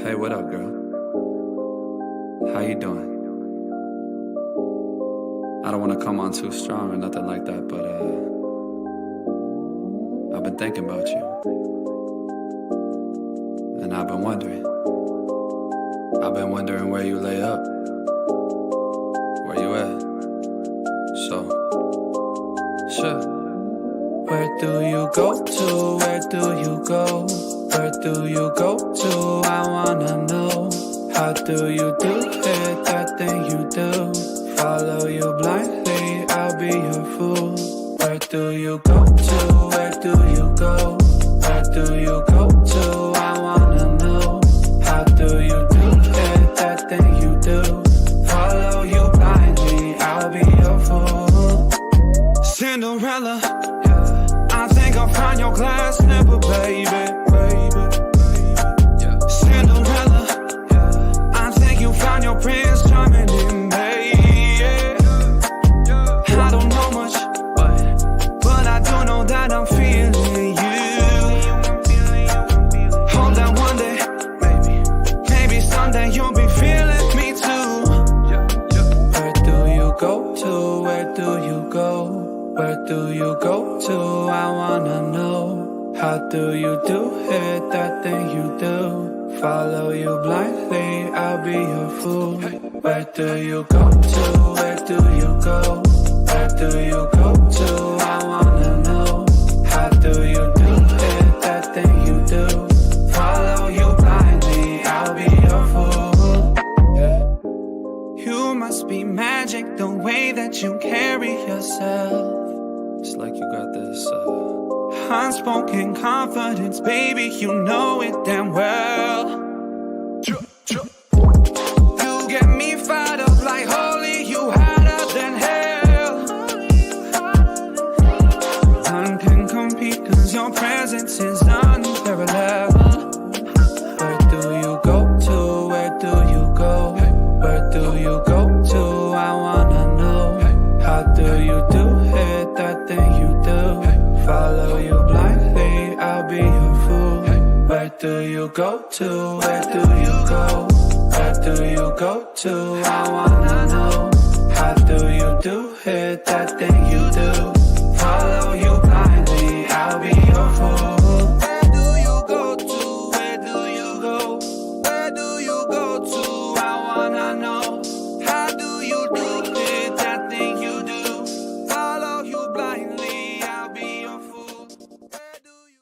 Hey, what up, girl? How you doing? I don't want to come on too strong or nothing like that, but I've been thinking about you. And I've been wondering where you lay up. Where you at? So, sure. Where do you go to? Where do you go? Where do you go to? I wanna know. How do you do it? That thing you do. Follow you blindly, I'll be your fool. Where do you go to? Where do you go? Where do you go to? I wanna know. How do you do it? That thing you do. Follow you blindly, I'll be your fool. Cinderella, I think I'll find your glass slipper, baby. Cinderella, I think you found your prince charming in, baby. I don't know much, but I do know that I'm feeling you. Hope that one day, maybe someday you'll be feeling me too. Where do you go to? Where do you go? Where do you go to? I wanna know. How do you do it? That thing you do. Follow you blindly, I'll be your fool. Where do you go to? Where do you go? Where do you go to? I wanna know. How do you do it? That thing you do. Follow you blindly, I'll be your fool. Yeah. You must be magic, the way that you carry yourself. It's like you got this unspoken confidence, baby, you know it damn well. You get me fired up like holy, you hotter than hell. None can compete cause your presence is unparalleled. Where do you go to? Where do you go? Where do you go to? I wanna know. How do you do it? That thing you do. Follow you blindly, I'll be your fool. Where do you go to? Where do you go? Where do you go to? I wanna know. How do you do it? That thing you do. Follow you blindly, I'll be your fool. Where do you go to? Where do you go? Where do you go to? I wanna know. How do you do it? That thing you do. Follow you blindly, I'll be your fool. Where do you?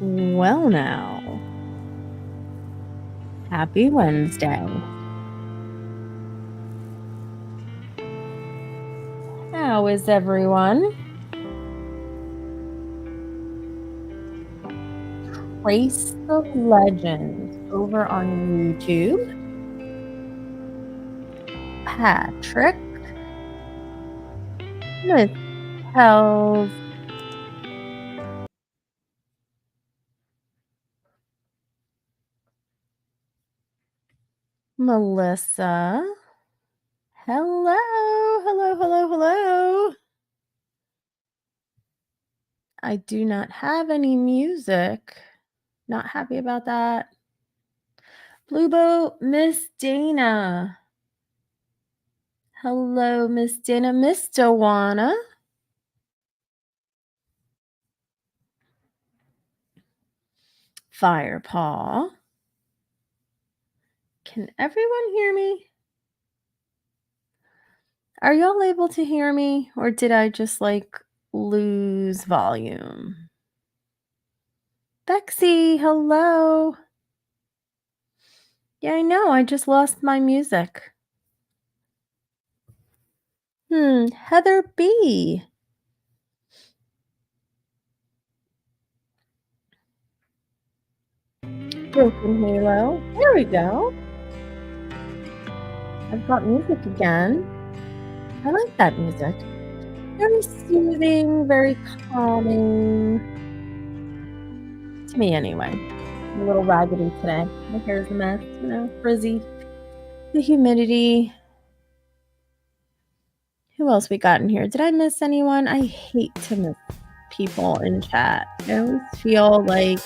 Well, now, happy Wednesday. How is everyone? Trace the Legends over on YouTube. Patrick. Miss Hells. Melissa. Hello, hello, hello, hello. I do not have any music. Not happy about that. Blue Boat, Miss Dana. Hello, Miss Dana. Miss Joanna. Firepaw. Can everyone hear me? Are y'all able to hear me, or did I just lose volume? Bexy, hello. Yeah, I know. I just lost my music. Heather B. Broken Halo. There we go. I've got music again. I like that music. Very soothing, very calming. To me, anyway. I'm a little raggedy today. My hair's a mess, frizzy. The humidity. Who else we got in here? Did I miss anyone? I hate to miss people in chat. I always feel like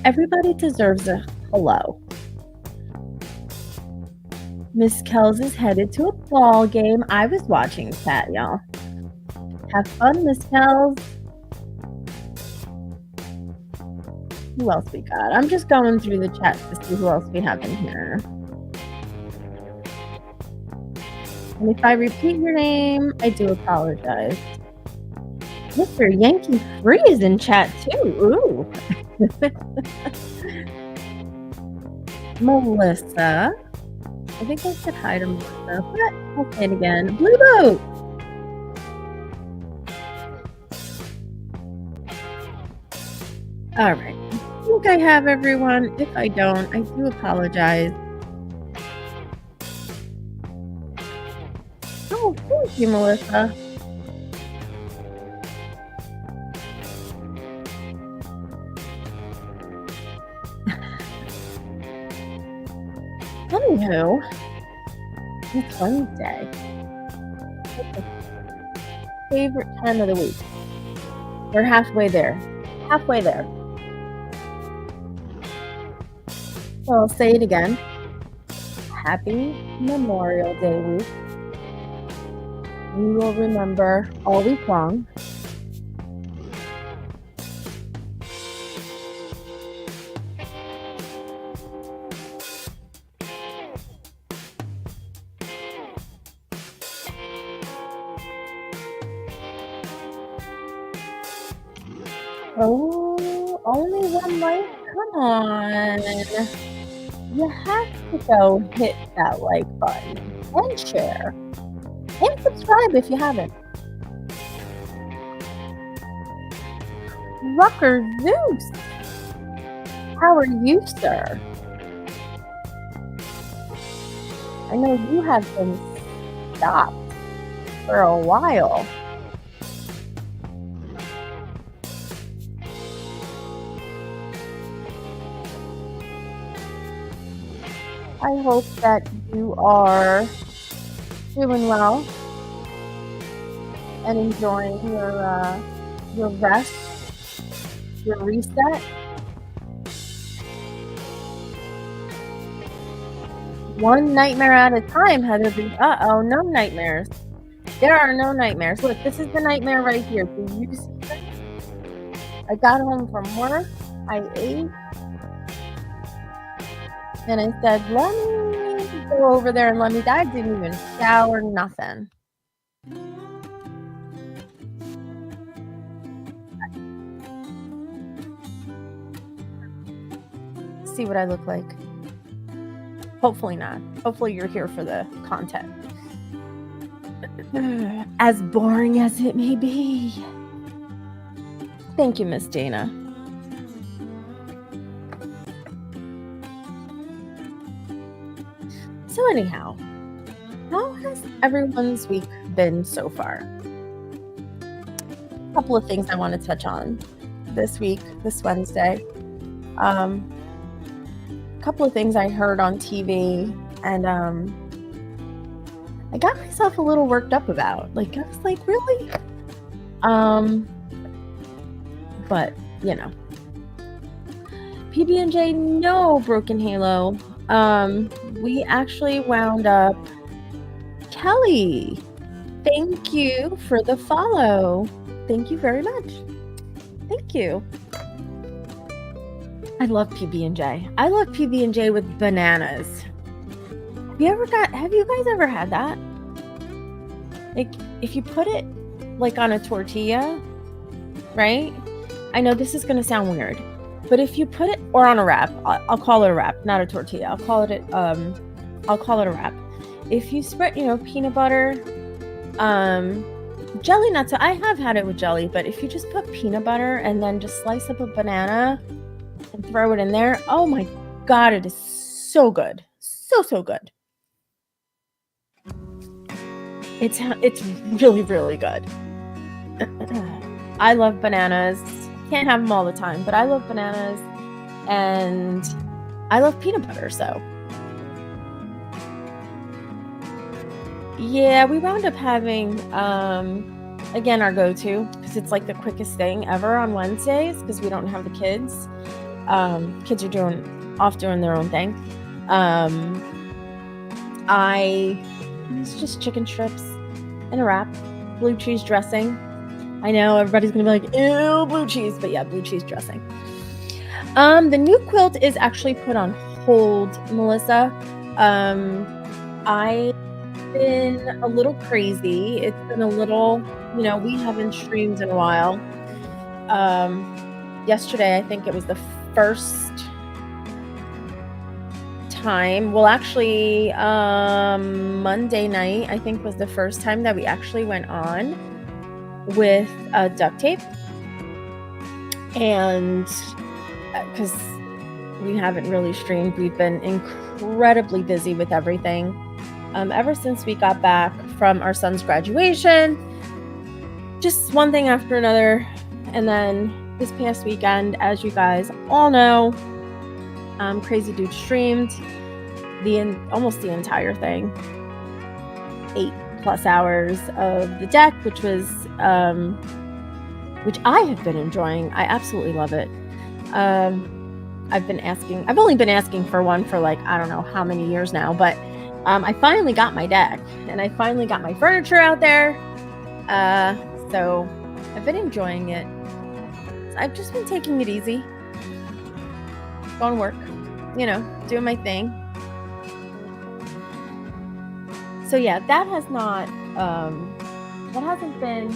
everybody deserves a hello. Miss Kells is headed to a ball game. I was watching chat, y'all. Have fun, Miss Kells. Who else we got? I'm just going through the chat to see who else we have in here. And if I repeat your name, I do apologize. Mr. Yankee Free is in chat too. Ooh. Melissa. I think I said hi to Melissa, but I'll say it again. Blue Boat. All right. I think I have everyone. If I don't, I do apologize. Oh, thank you, Melissa. Anywho, it's Wednesday. It's my favorite time of the week. We're halfway there. Halfway there. So I'll say it again. Happy Memorial Day week. We will remember all week long. Oh, only one like? Come on. You have to go hit that like button and share. And subscribe if you haven't. Rucker Zeus. How are you, sir? I know you have been stopped for a while. I hope that you are doing well and enjoying your rest, your reset. One nightmare at a time, Heather B. Uh-oh, no nightmares. There are no nightmares. Look, this is the nightmare right here. Do you see this? I got home from work. I ate. And I said, let me go over there and let me. I didn't even shower, nothing. see what I look like. Hopefully not. Hopefully you're here for the content. As boring as it may be. Thank you, Miss Dana. So anyhow, how has everyone's week been so far? A couple of things I want to touch on this week, this Wednesday. A couple of things I heard on TV, and I got myself a little worked up about. Like, I was like, really? But you know, PB&J, no Broken Halo. We actually wound up. Kelly, thank you for the follow. Thank you very much. Thank you. I love PB&J. I love PB&J with bananas. Have you guys ever had that? Like, if you put it like on a tortilla, right? I know this is going to sound weird, but if you put it, or on a wrap, I'll call it a wrap, not a tortilla. I'll call it a wrap. If you spread, peanut butter, jelly nuts. I have had it with jelly, but if you just put peanut butter and then just slice up a banana and throw it in there, oh my God, it is so good. So good. It's really, really good. I love bananas. Can't have them all the time, but I love bananas and I love peanut butter. So yeah, we wound up having, again, our go-to, because it's like the quickest thing ever on Wednesdays, because we don't have the kids. Kids are off doing their own thing. It's just chicken strips and a wrap, blue cheese dressing. I know everybody's gonna be like, ew, blue cheese, but yeah, blue cheese dressing. The new quilt is actually put on hold, Melissa. I've been a little crazy. It's been a little, we haven't streamed in a while. Yesterday, I think it was the first time. Well, actually, Monday night, I think, was the first time that we actually went on with duct tape. And because we haven't really streamed, we've been incredibly busy with everything. Ever since we got back from our son's graduation, just one thing after another. And then this past weekend, as you guys all know, Crazy Dude streamed almost the entire thing, 8+ hours of the deck, which I have been enjoying. I absolutely love it. I've only been asking for one for like, I don't know how many years now, but I finally got my deck and I finally got my furniture out there. So I've been enjoying it. So I've just been taking it easy, going to work, doing my thing. So yeah, that hasn't been,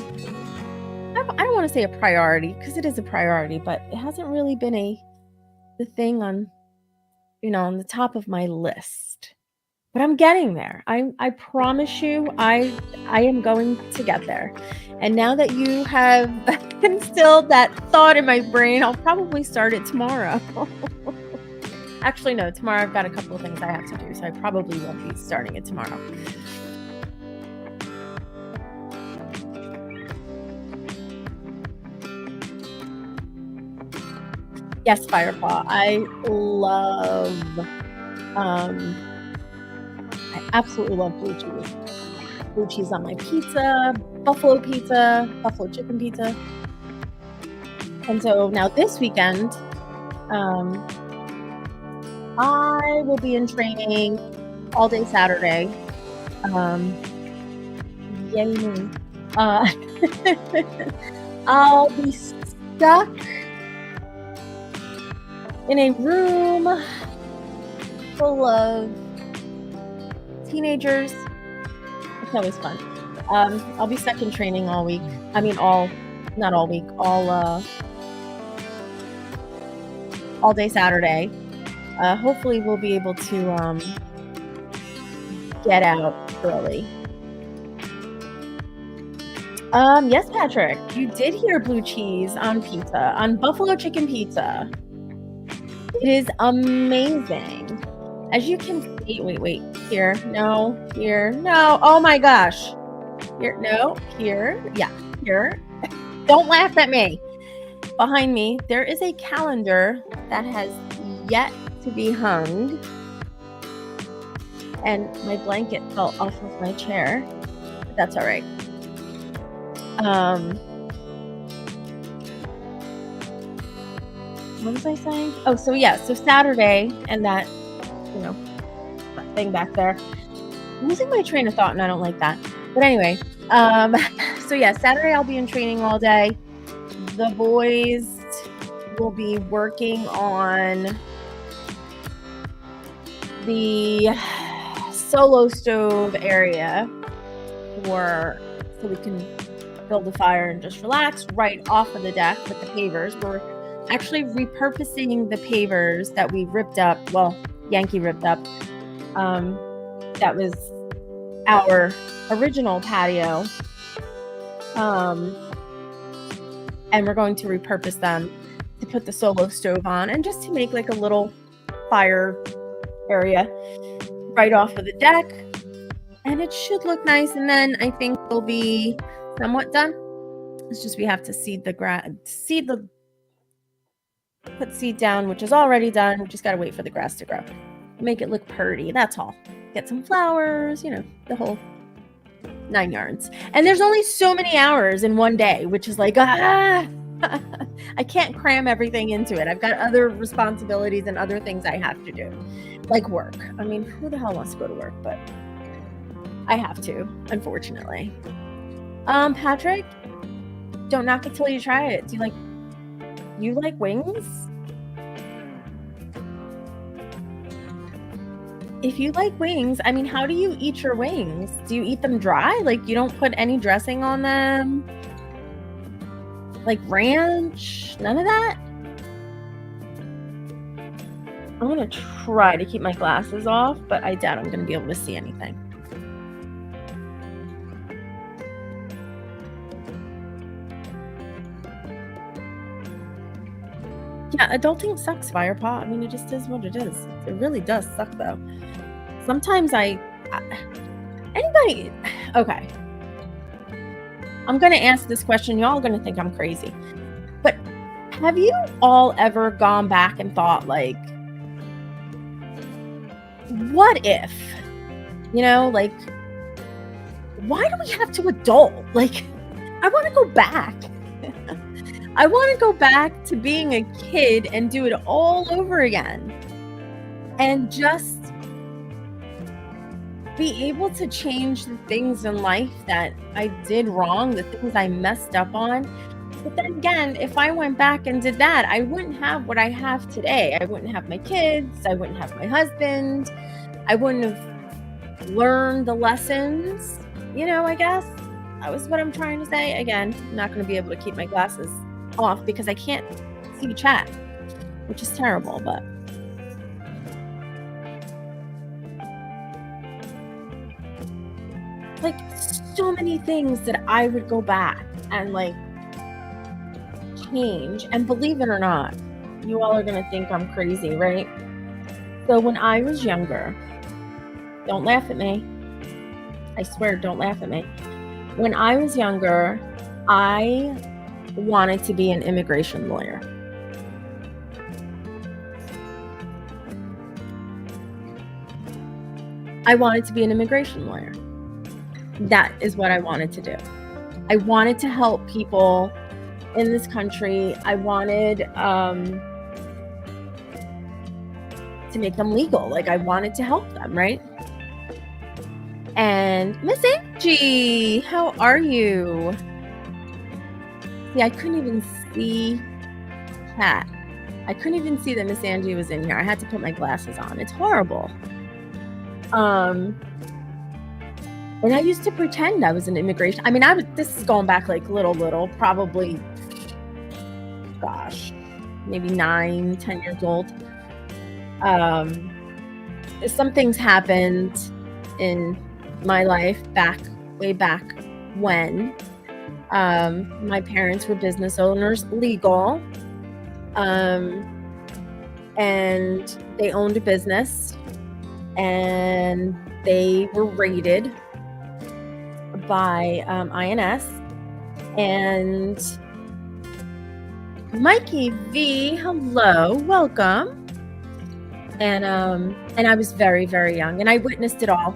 I don't want to say a priority, because it is a priority, but it hasn't really been the thing on the top of my list. But I'm getting there. I promise you, I am going to get there. And now that you have instilled that thought in my brain, I'll probably start it tomorrow. Actually, no, tomorrow I've got a couple of things I have to do, so I probably won't be starting it tomorrow. Yes, Firepaw. I absolutely love blue cheese. Blue cheese on my pizza, buffalo chicken pizza. And so now this weekend, I will be in training all day Saturday. Yay me. I'll be stuck in a room full of teenagers. It's always fun. I'll be stuck in training all week. I mean, not all week, all day Saturday. hopefully we'll be able to get out early. Yes, Patrick, you did hear blue cheese on pizza, on buffalo chicken pizza. It is amazing. As you can see, wait, here, no, here, no, oh my gosh. Here, no, here, yeah, here. Don't laugh at me. Behind me, there is a calendar that has yet to be hung. And my blanket fell off of my chair, but that's all right. What was I saying? Oh, so yeah, so Saturday and that, that thing back there. I'm losing my train of thought and I don't like that. But anyway, so yeah, Saturday I'll be in training all day. The boys will be working on the solo stove area so we can build a fire and just relax right off of the deck with the pavers. We're actually repurposing the pavers that we ripped up. Well, Yankee ripped up. That was our original patio. And we're going to repurpose them to put the solo stove on and just to make like a little fire area right off of the deck. And it should look nice. And then I think we'll be somewhat done. It's just we have to put seed down, which is already done. We just got to wait for the grass to grow. Make it look pretty. That's all. Get some flowers, the whole 9 yards. And there's only so many hours in one day, which is like, I can't cram everything into it. I've got other responsibilities and other things I have to do, like work. I mean, who the hell wants to go to work? But I have to, unfortunately. Patrick, don't knock it till you try it. Do you like wings? If you like wings, I mean, how do you eat your wings? Do you eat them dry? Like, you don't put any dressing on them? Like ranch? None of that? I'm going to try to keep my glasses off, but I doubt I'm going to be able to see anything. Yeah, adulting sucks, Firepaw. I mean, it just is what it is. It really does suck, though. Sometimes anybody, okay. I'm going to ask this question. Y'all are going to think I'm crazy. But have you all ever gone back and thought, like, what if, why do we have to adult? Like, I want to go back. I want to go back to being a kid and do it all over again. And just be able to change the things in life that I did wrong, the things I messed up on. But then again, if I went back and did that, I wouldn't have what I have today. I wouldn't have my kids. I wouldn't have my husband. I wouldn't have learned the lessons, I guess. That was what I'm trying to say. Again, I'm not going to be able to keep my glasses off because I can't see chat, which is terrible, but like so many things that I would go back and like change. And believe it or not, you all are going to think I'm crazy, right? So when I was younger, don't laugh at me. I swear, don't laugh at me. When I was younger, I wanted to be an immigration lawyer. I wanted to be an immigration lawyer. That is what I wanted to do. I wanted to help people in this country. I wanted to make them legal. Like, I wanted to help them, right? And Miss Angie, how are you? See, I couldn't even see chat. I couldn't even see that Miss Angie was in here. I had to put my glasses on. It's horrible. And I used to pretend I was an immigration. I mean, this is going back like little, probably, gosh, maybe 9, 10 years old. Some things happened in my life way back when. My parents were business owners, legal, and they owned a business, and they were raided by INS, and Mikey V, hello, welcome. And I was very, very young, and I witnessed it all.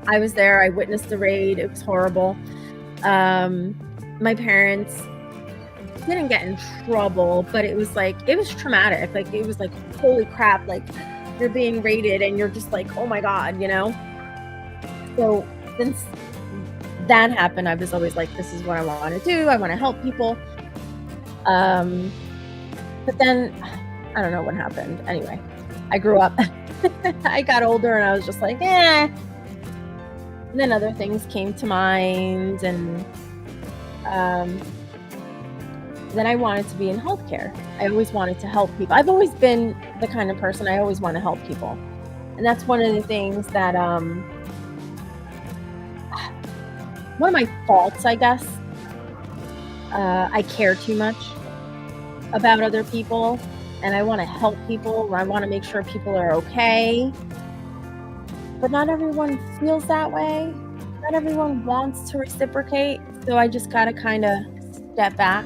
I was there. I witnessed the raid. It was horrible. My parents didn't get in trouble, but it was traumatic. Like, it was like, holy crap, like, you're being raided and you're just like, oh my God, you know? So since that happened, I was always like, this is what I want to do. I want to help people. But then I don't know what happened. Anyway, I grew up. I got older and I was just like, eh. And then other things came to mind, and then I wanted to be in healthcare. I always wanted to help people. I've always been the kind of person, I always want to help people. And that's one of the things that, one of my faults, I guess. I care too much about other people, and I want to help people. I want to make sure people are okay. But not everyone feels that way. Not everyone wants to reciprocate. So I just got to kind of step back.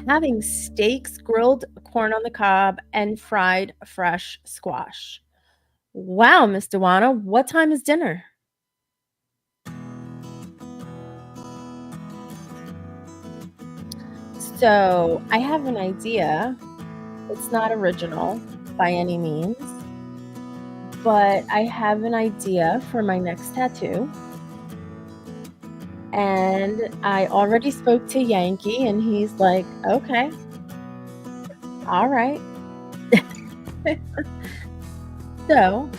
Having steaks, grilled corn on the cob, and fried fresh squash. Wow, Miss Dewana, what time is dinner? So I have an idea. It's not original by any means, but I have an idea for my next tattoo. And I already spoke to Yankee, and he's like, okay, all right. So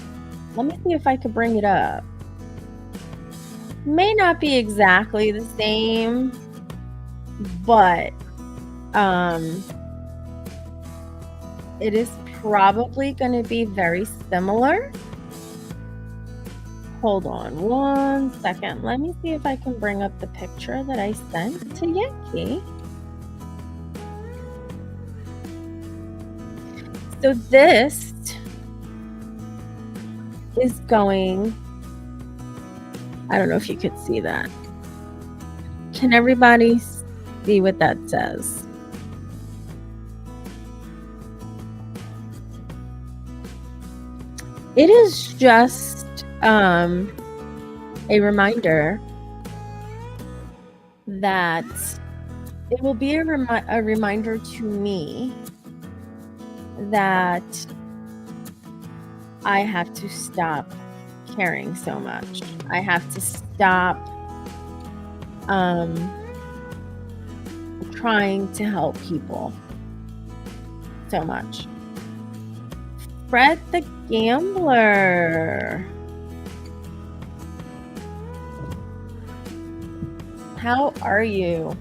let me see if I could bring it up. May not be exactly the same, but it is probably going to be very similar. Hold on one second. Let me see if I can bring up the picture that I sent to Yankee. So this is going, I don't know if you could see that. Can everybody see what that says? It is just a reminder that it will be a reminder to me that I have to stop caring so much. I have to stop trying to help people so much. Fred the Gambler. How are you?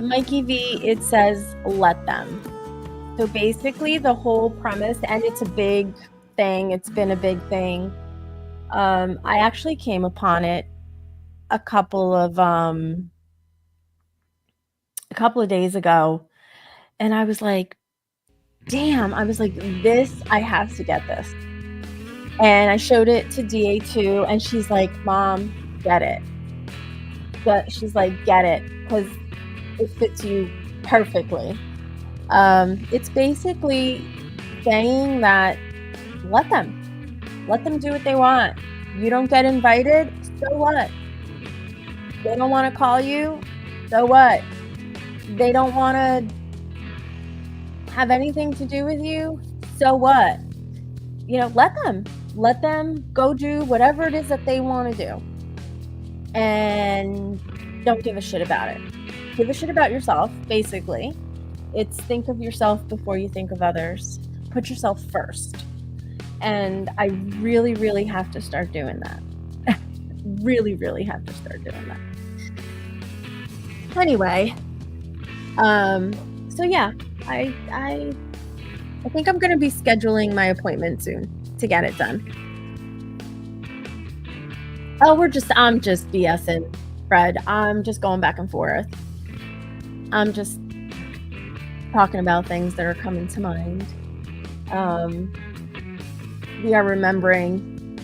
Mikey V, it says let them. So basically the whole premise, and it's a big thing, it's been a big thing. I actually came upon it a couple of days ago, and I was like, damn, I was like, I have to get this. And I showed it to DA2, and she's like, Mom, get it. But she's like, get it, because it fits you perfectly. It's basically saying that let them do what they want. You don't get invited, so what? They don't want to call you, so what? They don't want to have anything to do with you, so what? You know, let them go do whatever it is that they want to do, and don't give a shit about it. Give a shit about yourself, basically. It's think of yourself before you think of others. Put yourself first. And I really, really have to start doing that. Really, really have to start doing that. Anyway, So yeah, I think I'm gonna be scheduling my appointment soon to get it done. Oh, I'm just BSing, Fred. I'm just going back and forth. I'm just talking about things that are coming to mind. We are remembering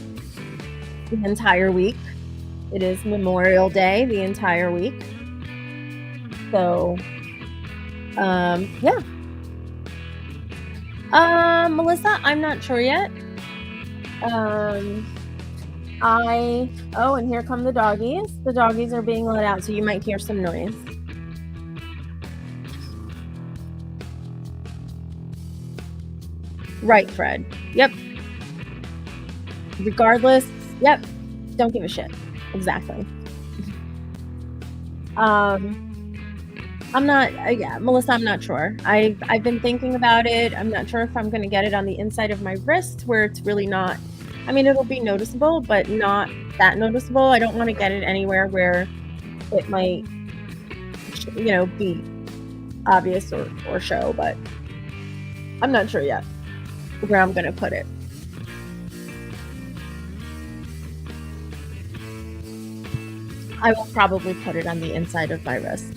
the entire week. It is Memorial Day the entire week. So, yeah. Melissa, I'm not sure yet. And here come the doggies. The doggies are being let out, so you might hear some noise. Right, Fred. Yep. Regardless, yep. Don't give a shit. Exactly. Melissa, I'm not sure. I've been thinking about it. I'm not sure if I'm going to get it on the inside of my wrist where it's really not. I mean, it'll be noticeable, but not that noticeable. I don't want to get it anywhere where it might, be obvious or show, but I'm not sure yet where I'm going to put it. I will probably put it on the inside of my wrist.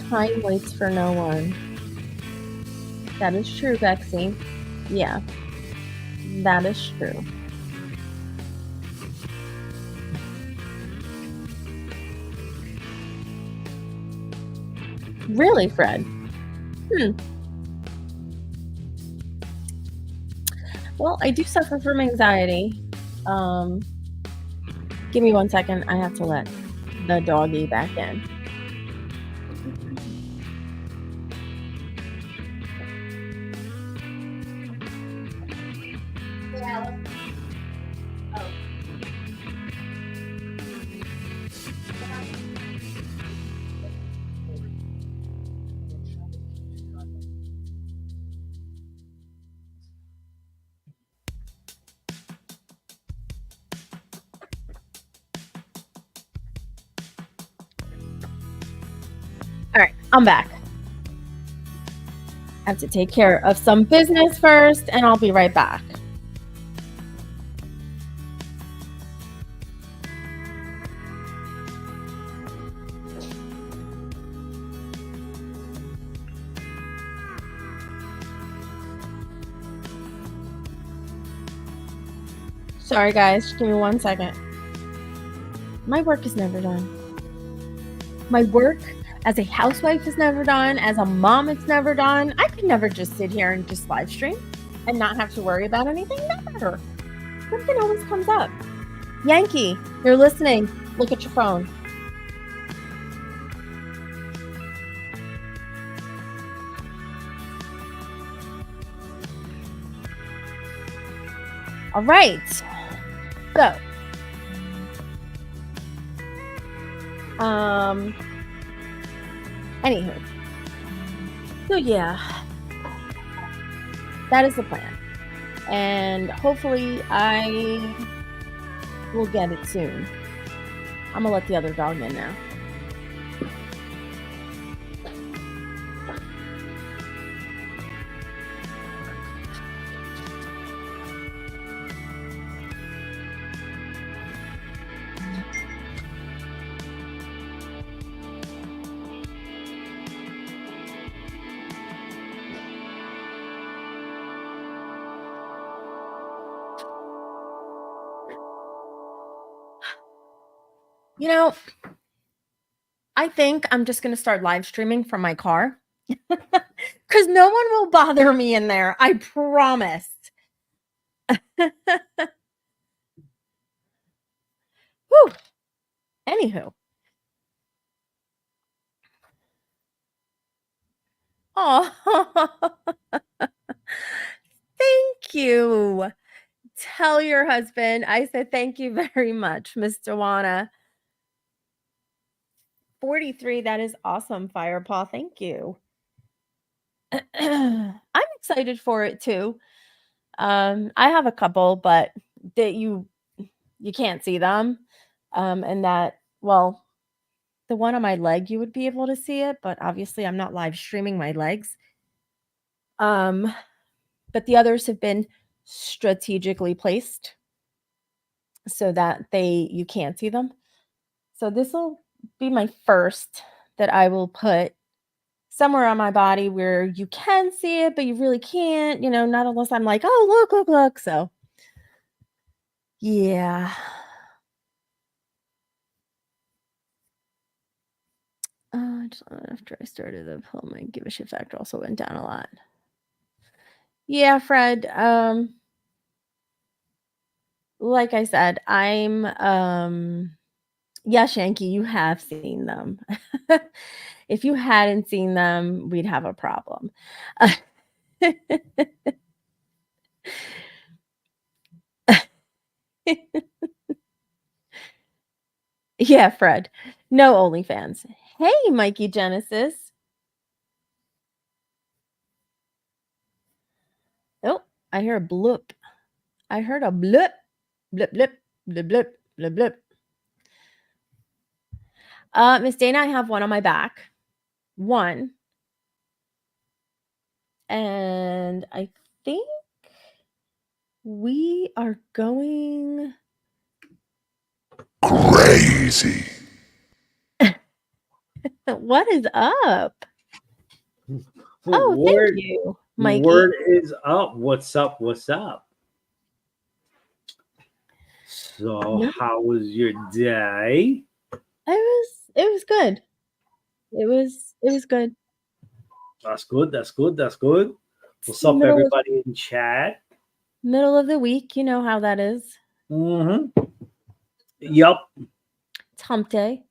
Time waits for no one. That is true, Bexy. Yeah, that is true. Really, Fred? Well, I do suffer from anxiety. Give me 1 second. I have to let the doggy back in. All right, I'm back. I have to take care of some business first, and I'll be right back. Sorry, guys. Just give me 1 second. My work is never done. My work as a housewife is never done. As a mom, it's never done. I could never just sit here and just live stream and not have to worry about anything. Never. Something always comes up. Yankee, you're listening. Look at your phone. All right. So, anywho. So yeah, that is the plan. And hopefully I will get it soon. I'm gonna let the other dog in now. You know, I think I'm just going to start live streaming from my car because no one will bother me in there. I promise. Whew. Anywho. Oh, thank you. Tell your husband I said thank you very much, Miss Joanna. 43, that is awesome, Firepaw. Thank you. I'm excited for it too. I have a couple, but that you can't see them. And that, well, the one on my leg, you would be able to see it, but obviously I'm not live streaming my legs. But the others have been strategically placed so that you can't see them. So this will be my first that I will put somewhere on my body where you can see it, but you really can't, not unless I'm like, oh, look, look, look. So yeah. Just after I started the pill, my give a shit factor also went down a lot. Yeah, Fred. Like I said, yeah, Shanky, you have seen them. If you hadn't seen them, we'd have a problem. Yeah, Fred. No OnlyFans. Hey, Mikey Genesis. Oh, I hear a bloop. I heard a blip, blip, blip, blip, blip, blip, blip. Miss Dana, I have one on my back. One. And I think we are going crazy. What is up? Oh, thank you, Mikey. Word is up. What's up? What's up? So, how was your day? It was good. It was good. That's good. That's good. That's good. What's up, everybody in chat? Middle of the week, you know how that is. Mm-hmm. Yup. It's hump day.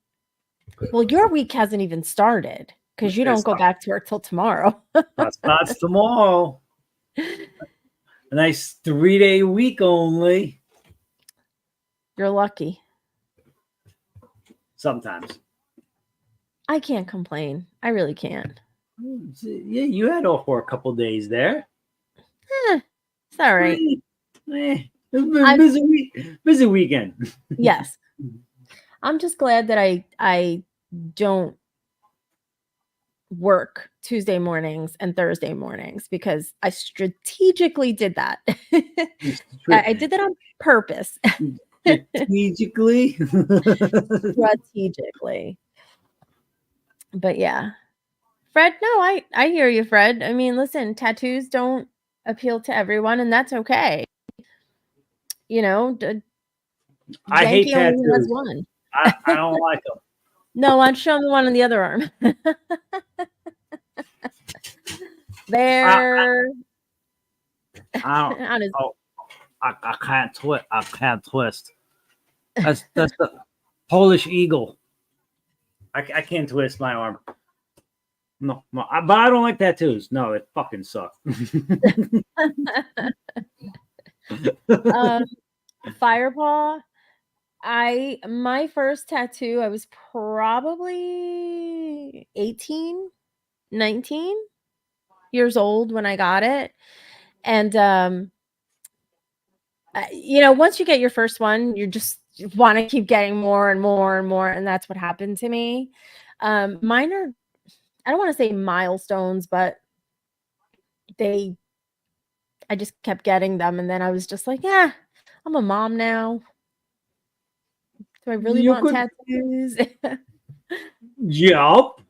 Well, your week hasn't even started because you don't go back to work till tomorrow. That's tomorrow. A nice 3-day week only. You're lucky. Sometimes. I can't complain. I really can't. Yeah, you had off for a couple days there. It's all right. Busy weekend. Yes. I'm just glad that I don't work Tuesday mornings and Thursday mornings because I strategically did that. I did that on purpose. Strategically. But yeah. Fred, no, I hear you, Fred. I mean, listen, tattoos don't appeal to everyone, and that's okay. I hate tattoos. Only has one. I don't like them. No, I'd show me one on the other arm. There. I can't twist. I can't twist. That's the Polish eagle. I can't twist my arm. No, but I don't like tattoos. No, it fucking sucks. Firepaw. My first tattoo, I was probably 18, 19 years old when I got it. And once you get your first one, you just want to keep getting more and more and more, and that's what happened to me. Mine are, I don't want to say milestones, but I just kept getting them, and then I was just like, yeah, I'm a mom now. Do I really want tattoos? Yup.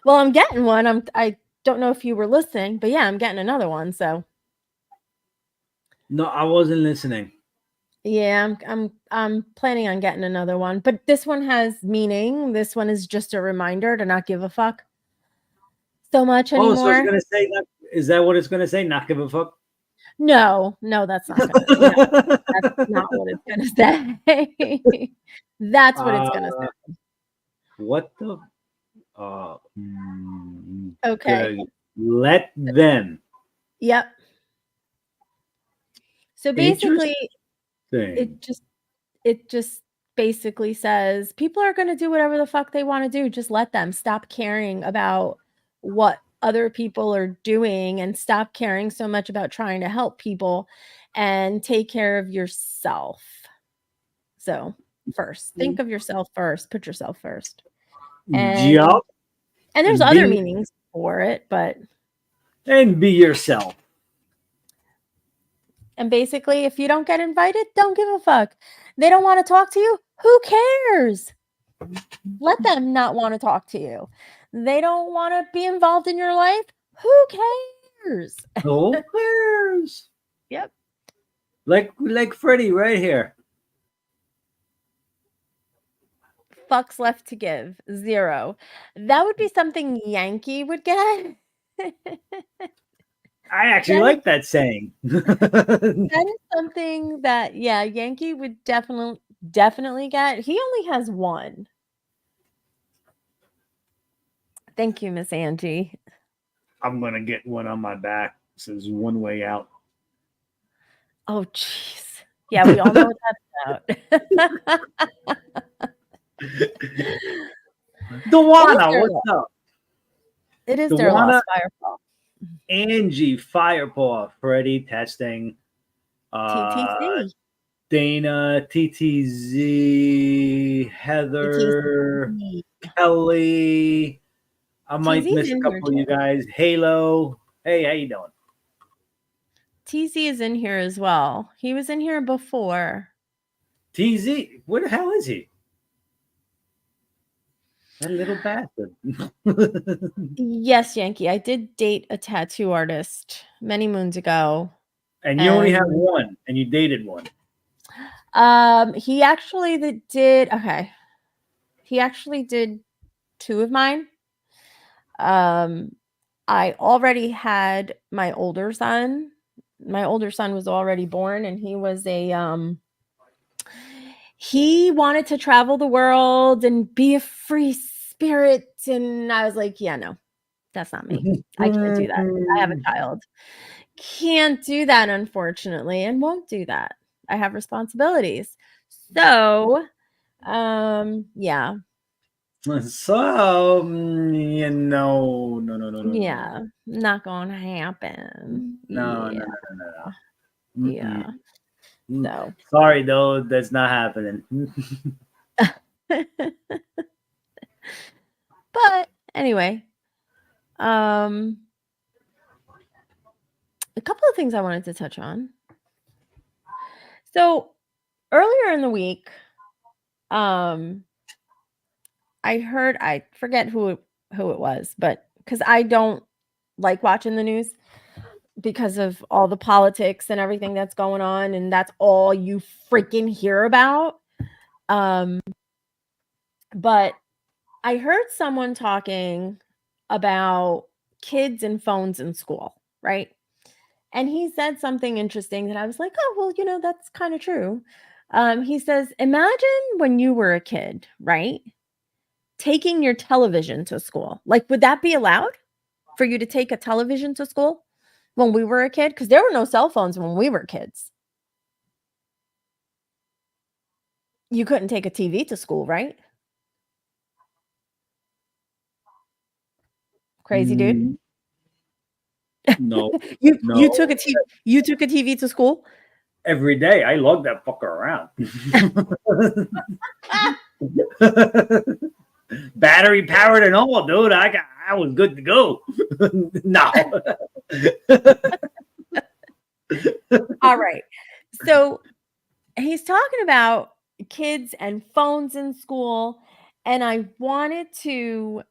Well, I'm getting one. I don't know if you were listening, but yeah, I'm getting another one. So. No, I wasn't listening. Yeah, I'm planning on getting another one, but this one has meaning. This one is just a reminder to not give a fuck so much anymore. Oh, so it's gonna say that? Is that what it's gonna say? Not give a fuck? No, that's not gonna. That's not what it's gonna say. That's what it's gonna say. What the? Okay. Let them. Yep. So basically, it just basically says people are going to do whatever the fuck they want to do. Just let them. Stop caring about what other people are doing and stop caring so much about trying to help people and take care of yourself. So, first, think of yourself first, put yourself first. Yup. And there's other meanings for it, but and be yourself. and basically, if you don't get invited, don't give a fuck. They don't want to talk to you. Who cares? Let them not want to talk to you. They don't want to be involved in your life. Who cares? Who cares? Yep. Like Freddie right here. Fucks left to give. 0. That would be something Yankee would get. I actually like that saying. That is something that, yeah, Yankee would definitely get. He only has 1. Thank you, Miss Angie. I'm gonna get one on my back. This is one way out. Oh, jeez. Yeah, we all know what that's about. Dewana, what's up? It is their loss, Firepaw. Angie, Firepaw, Freddie, testing. TTC. Dana, TTZ, Heather, TTC. Kelly. I might TZ's miss a couple of you guys. Halo. Hey, how you doing? TZ is in here as well. He was in here before. TZ, where the hell is he? That little bastard. Yes, Yankee. I did date a tattoo artist many moons ago. And you only have one, and you dated one. He actually did. Okay, he actually did 2 of mine. I already had my older son. My older son was already born, and he was he wanted to travel the world and be a free spirit. And I was like, yeah, no, that's not me. I can't do that. I have a child. Can't do that, unfortunately, and won't do that. I have responsibilities. So, yeah. So, no. Yeah, not gonna happen. No. Yeah. No. Sorry, though, that's not happening. But anyway, a couple of things I wanted to touch on. So earlier in the week, I forget who it was, but because I don't like watching the news because of all the politics and everything that's going on, and that's all you freaking hear about. But I heard someone talking about kids and phones in school, right? And he said something interesting that I was like, oh, well, that's kind of true. He says, imagine when you were a kid, right? Taking your television to school. Like, would that be allowed for you to take a television to school when we were a kid? Because there were no cell phones when we were kids. You couldn't take a TV to school, right? Crazy dude. No. You took a TV to school? Every day. I lug that fucker around. Battery powered and all, dude. I was good to go. No. All right. So he's talking about kids and phones in school, and I wanted to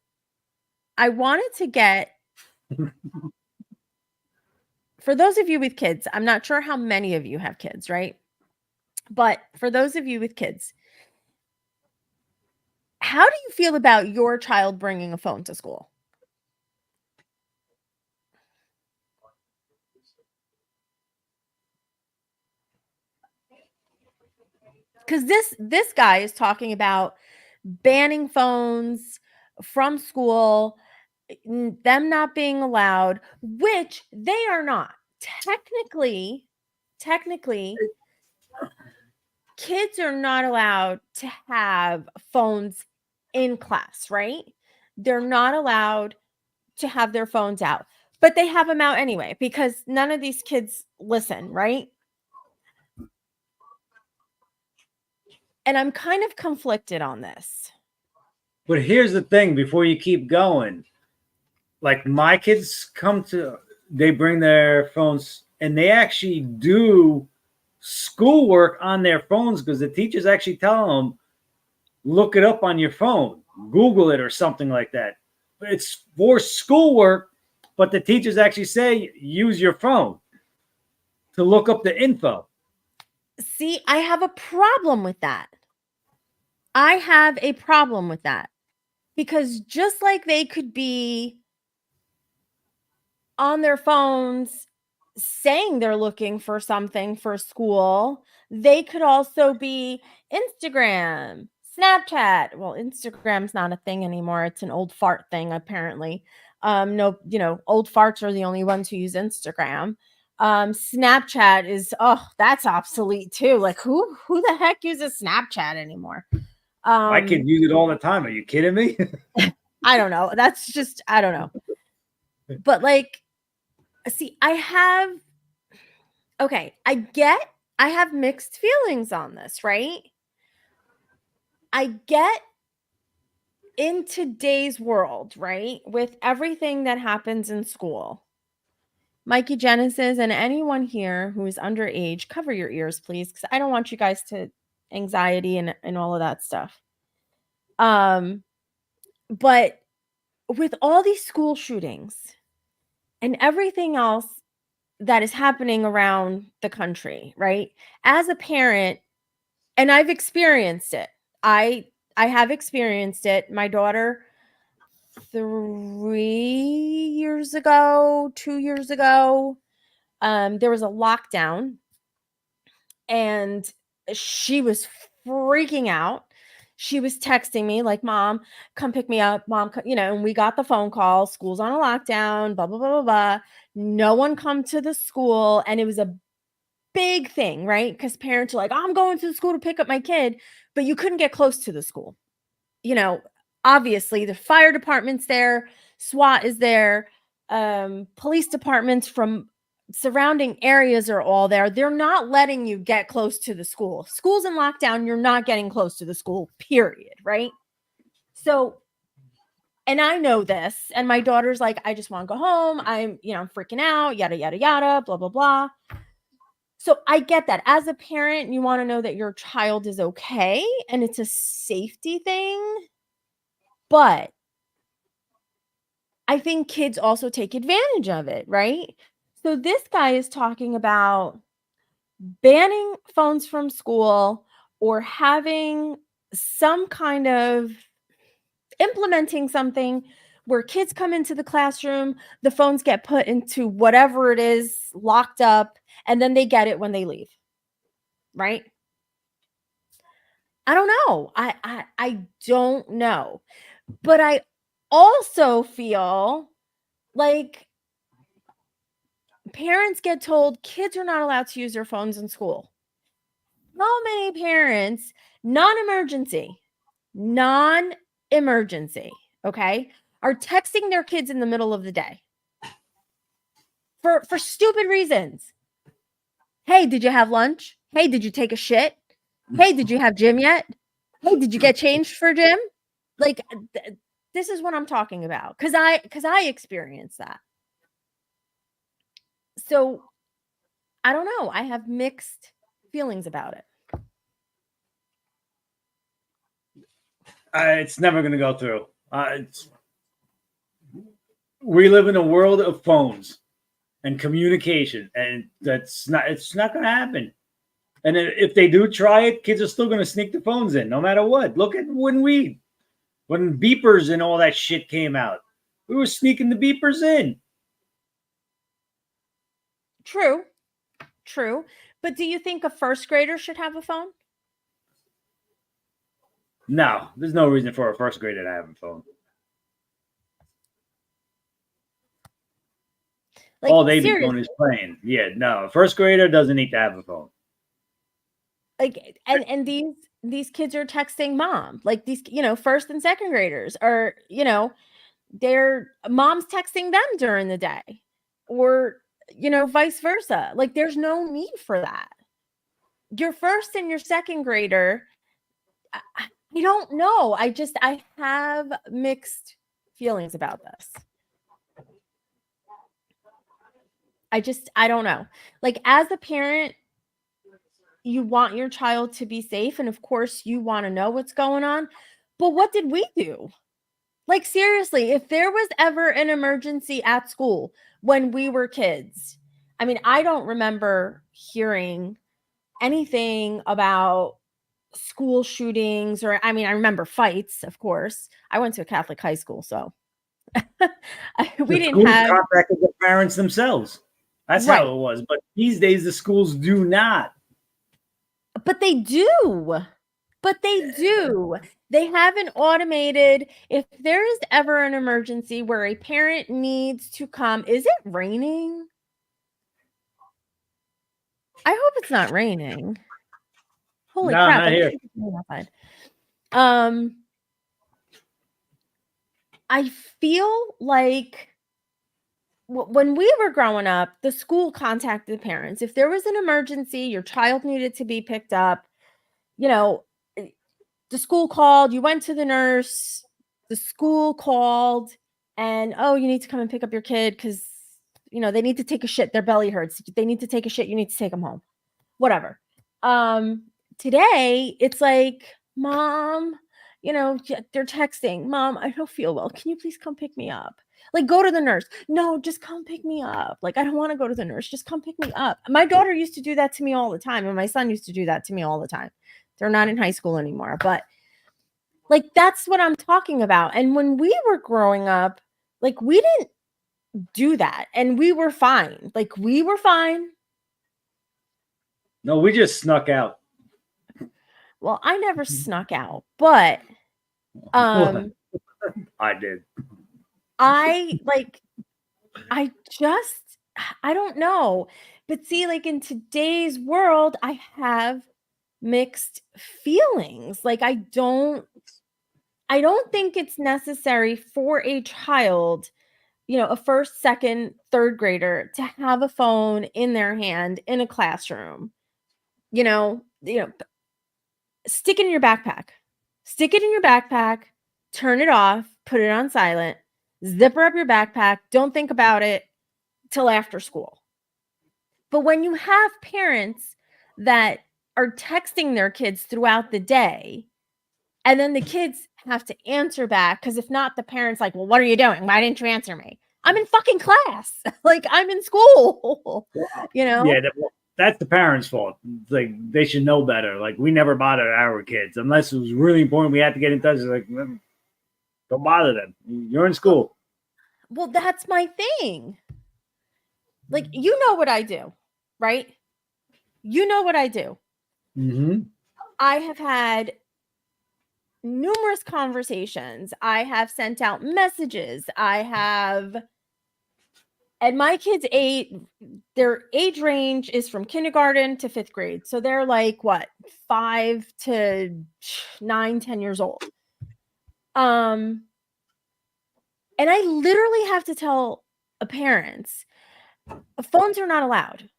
get, for those of you with kids, I'm not sure how many of you have kids, right? But for those of you with kids, how do you feel about your child bringing a phone to school? Because this guy is talking about banning phones from school, them not being allowed, which they are not. Technically, kids are not allowed to have phones in class, right? They're not allowed to have their phones out, but they have them out anyway because none of these kids listen, right? And I'm kind of conflicted on this. But here's the thing before you keep going. Like my kids they bring their phones and they actually do schoolwork on their phones because the teachers actually tell them, look it up on your phone, Google it or something like that. It's for schoolwork, but the teachers actually say, use your phone to look up the info. See, I have a problem with that. I have a problem with that because just like they could be on their phones saying they're looking for something for school, they could also be Instagram, Snapchat. Well, Instagram's not a thing anymore. It's an old fart thing, apparently. No, old farts are the only ones who use Instagram. Snapchat is, that's obsolete too. Like who the heck uses Snapchat anymore? My kids use it all the time. Are you kidding me? I don't know. That's just, I don't know. But like, see, I have mixed feelings on this, right? I get in today's world, right? With everything that happens in school, Mikey Genesis and anyone here who is underage, cover your ears, please, because I don't want you guys to anxiety and all of that stuff. But with all these school shootings and everything else that is happening around the country, right? As a parent, and I've experienced it. I have experienced it. My daughter 2 years ago, there was a lockdown and she was freaking out. She was texting me like, Mom, come pick me up. Mom, and we got the phone call. School's on a lockdown, blah, blah, blah, blah, blah. No one come to the school. And it was a big thing, right? Because parents are like, I'm going to the school to pick up my kid, but you couldn't get close to the school. Obviously the fire department's there, SWAT is there, police departments from surrounding areas are all there. They're not letting you get close to the school. School's in lockdown, you're not getting close to the school, period, right? So, and I know this, and my daughter's like, I just want to go home. I'm freaking out, yada, yada, yada, blah, blah, blah. So I get that. As a parent, you want to know that your child is okay and it's a safety thing. But I think kids also take advantage of it, right? So this guy is talking about banning phones from school or having some kind of implementing something where kids come into the classroom, the phones get put into whatever it is, locked up, and then they get it when they leave. Right? I don't know. I don't know. But I also feel like parents get told kids are not allowed to use their phones in school. How many parents, non-emergency, okay, are texting their kids in the middle of the day for stupid reasons? Hey, did you have lunch? Hey, did you take a shit? Hey, did you have gym yet? Hey, did you get changed for gym? Like, this is what I'm talking about because I experienced that. So I don't know. I have mixed feelings about it. It's never going to go through. We live in a world of phones and communication, and it's not going to happen. And if they do try it, kids are still going to sneak the phones in no matter what. Look at when beepers and all that shit came out. We were sneaking the beepers in. True. But do you think a first grader should have a phone? No, there's no reason for a first grader to have a phone. Like, all they be doing is playing. Yeah, no, a first grader doesn't need to have a phone. Like, and these kids are texting mom. Like these, first and second graders are, their mom's texting them during the day, or, vice versa. Like, there's no need for that. Your first and your second grader, I don't know. I have mixed feelings about this. I don't know. Like, as a parent, you want your child to be safe. And of course, you want to know what's going on. But what did we do? Like, seriously, if there was ever an emergency at school when we were kids, I mean, I don't remember hearing anything about school shootings, or, I mean, I remember fights, of course. I went to a Catholic high school, so we didn't have. Contacted the parents themselves. That's Right. how it was. But these days, the schools do not. But they do. They have an automated, if there is ever an emergency where a parent needs to come. Is it raining? I hope it's not raining. Holy No, crap. not I here. think it's raining outside. I feel like when we were growing up, the school contacted parents. If there was an emergency, your child needed to be picked up, the school called, you went to the nurse, the school called, and, oh, you need to come and pick up your kid because, they need to take a shit. Their belly hurts. They need to take a shit. You need to take them home. Whatever. Today, it's like, Mom, they're texting. Mom, I don't feel well. Can you please come pick me up? Like, go to the nurse. No, just come pick me up. Like, I don't want to go to the nurse. Just come pick me up. My daughter used to do that to me all the time, and my son used to do that to me all the time. They're not in high school anymore, but like, that's what I'm talking about. And when we were growing up, like, we didn't do that, and we were fine. Like, we were fine. No, we just snuck out. Well, I never snuck out, but I did. I don't know. But see, like, in today's world, I have mixed feelings. Like, I don't think it's necessary for a child, a first, second, third grader, to have a phone in their hand in a classroom. Stick it in your backpack. Turn it off, put it on silent, zipper up your backpack. Don't think about it till after school. But when you have parents that are texting their kids throughout the day, and then the kids have to answer back, because if not, the parent's like, well, what are you doing? Why didn't you answer me? I'm in fucking class. Like, I'm in school. Yeah, that's the parents' fault. Like, they should know better. Like, we never bothered our kids unless it was really important. We had to get in touch. Like, don't bother them. You're in school. Well, that's my thing. Like, you know what I do, right? You know what I do. Mm-hmm. I have had numerous conversations. I have sent out messages. And my kids, their age range is from kindergarten to 5th grade. So they're like, what, 5 to 9, 10 years old. And I literally have to tell parents, phones are not allowed.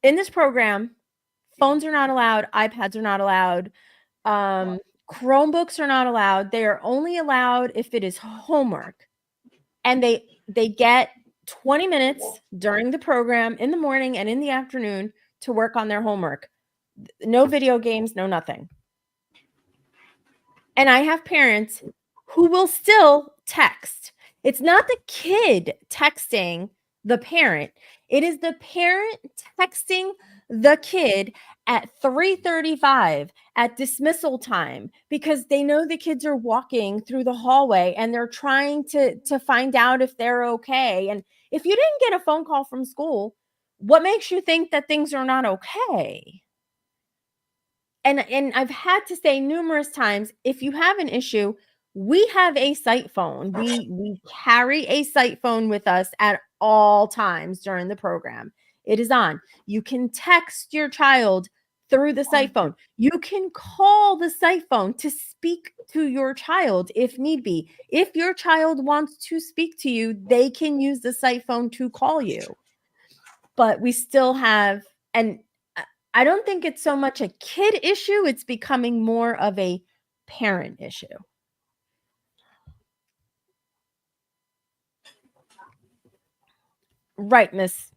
In this program, phones are not allowed. iPads are not allowed. Chromebooks are not allowed. They are only allowed if it is homework. And they get 20 minutes during the program in the morning and in the afternoon to work on their homework. No video games, no nothing. And I have parents who will still text. It's not the kid texting the parent. It is the parent texting the kid at 3:35 at dismissal time, because they know the kids are walking through the hallway and they're trying to find out if they're okay. And if you didn't get a phone call from school, what makes you think that things are not okay? And I've had to say numerous times, if you have an issue, we have a site phone. We carry a site phone with us at all times during the program. It is on. You can text your child through the sight phone. You can call the sight phone to speak to your child if need be. If your child wants to speak to you, they can use the sight phone to call you. But we still have, and I don't think it's so much a kid issue, it's becoming more of a parent issue. Right, Miss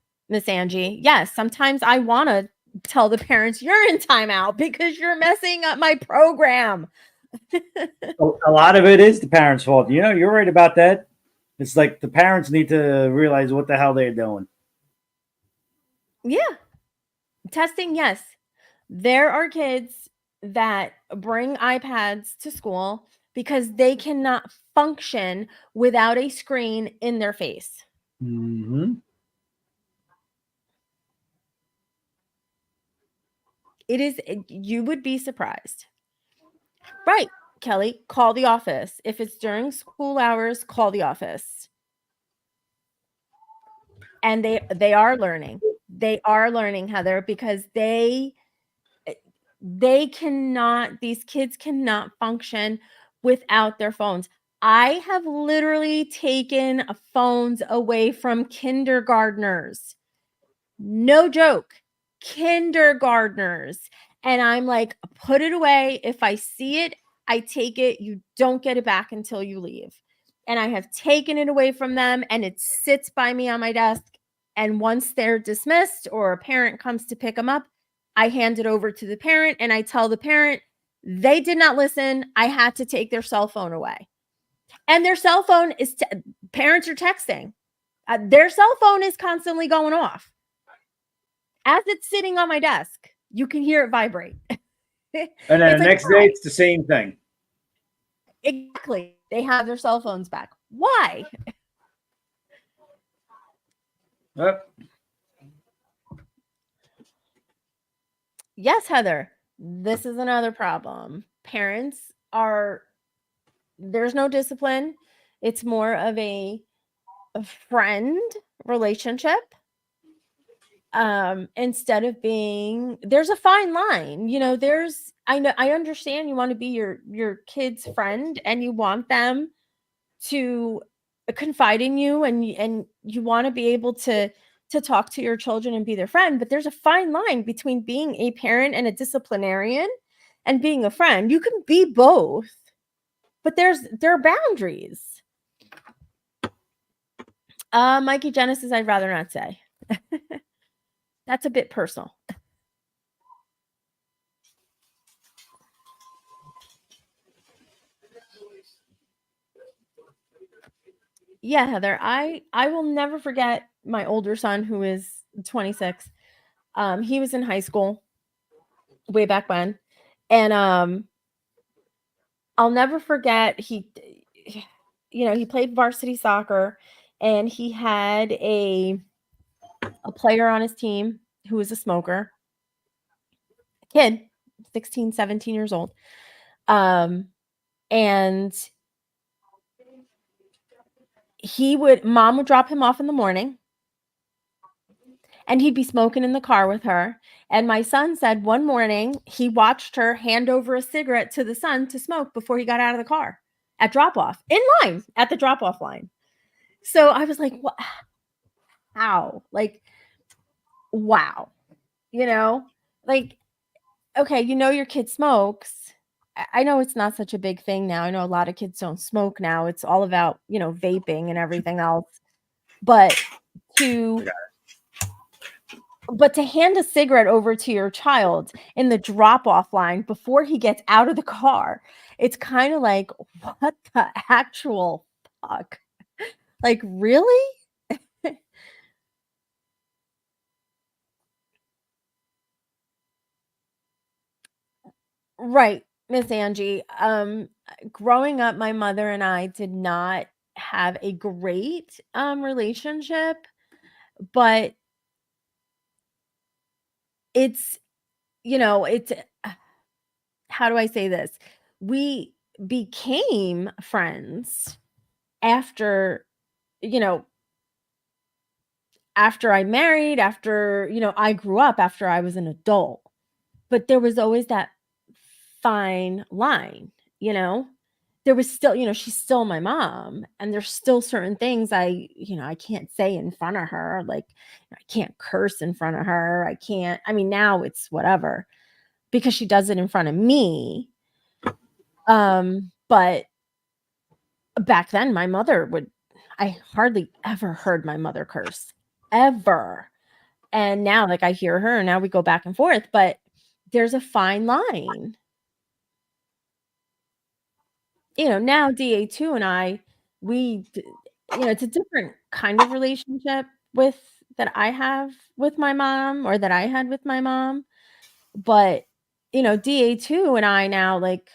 Angie. Yes, sometimes I want to tell the parents you're in timeout because you're messing up my program. A lot of it is the parents' fault. You know, you're right about that. It's like the parents need to realize what the hell they're doing. Yeah. Testing, yes. There are kids that bring iPads to school because they cannot function without a screen in their face. Mm-hmm. It is, you would be surprised. Right, Kelly, call the office. If it's during school hours, call the office. And they are learning. They are learning, Heather, because they cannot, these kids cannot function without their phones. I have literally taken phones away from kindergartners. No joke. Kindergartners. And I'm like, put it away. If I see it, I take it. You don't get it back until you leave. And I have taken it away from them, and it sits by me on my desk. And once they're dismissed or a parent comes to pick them up, I hand it over to the parent and I tell the parent, they did not listen. I had to take their cell phone away. And their cell phone is, parents are texting. Their cell phone is constantly going off. As it's sitting on my desk, you can hear it vibrate. And then the next day, it's the same thing. Exactly. They have their cell phones back. Why? Yep. Yes, Heather, this is another problem. Parents there's no discipline. It's more of a friend relationship. Instead of being, there's a fine line, I understand you want to be your kid's friend and you want them to confide in you and you want to be able to talk to your children and be their friend, but there's a fine line between being a parent and a disciplinarian and being a friend. You can be both, but there are boundaries. Mikey Genesis, I'd rather not say. That's a bit personal. Yeah, Heather, I will never forget my older son who is 26. He was in high school way back when. And I'll never forget he played varsity soccer and he had a player on his team who was a smoker. A kid, 16, 17 years old. And mom would drop him off in the morning and he'd be smoking in the car with her. And my son said one morning he watched her hand over a cigarette to the son to smoke before he got out of the car at drop-off, in line at the drop-off line. So I was like, what? How? Like, wow. Like, okay, your kid smokes. I know it's not such a big thing now. I know a lot of kids don't smoke now. It's all about, vaping and everything else. But to hand a cigarette over to your child in the drop-off line before he gets out of the car, it's kind of like, what the actual fuck? Like, really? Right, Miss Angie. Growing up, my mother and I did not have a great relationship, but it's how do I say this? We became friends after I married, after I grew up, after I was an adult. but there was always that fine line, you know? There was still, she's still my mom, and there's still certain things I can't say in front of her. Like, I can't curse in front of her. I mean, now it's whatever because she does it in front of me. But back then my mother I hardly ever heard my mother curse, ever. And now, like, I hear her and now we go back and forth, but there's a fine line. Now DA2 and I, it's a different kind of relationship that I have with my mom, or that I had with my mom. But, DA2 and I now, like,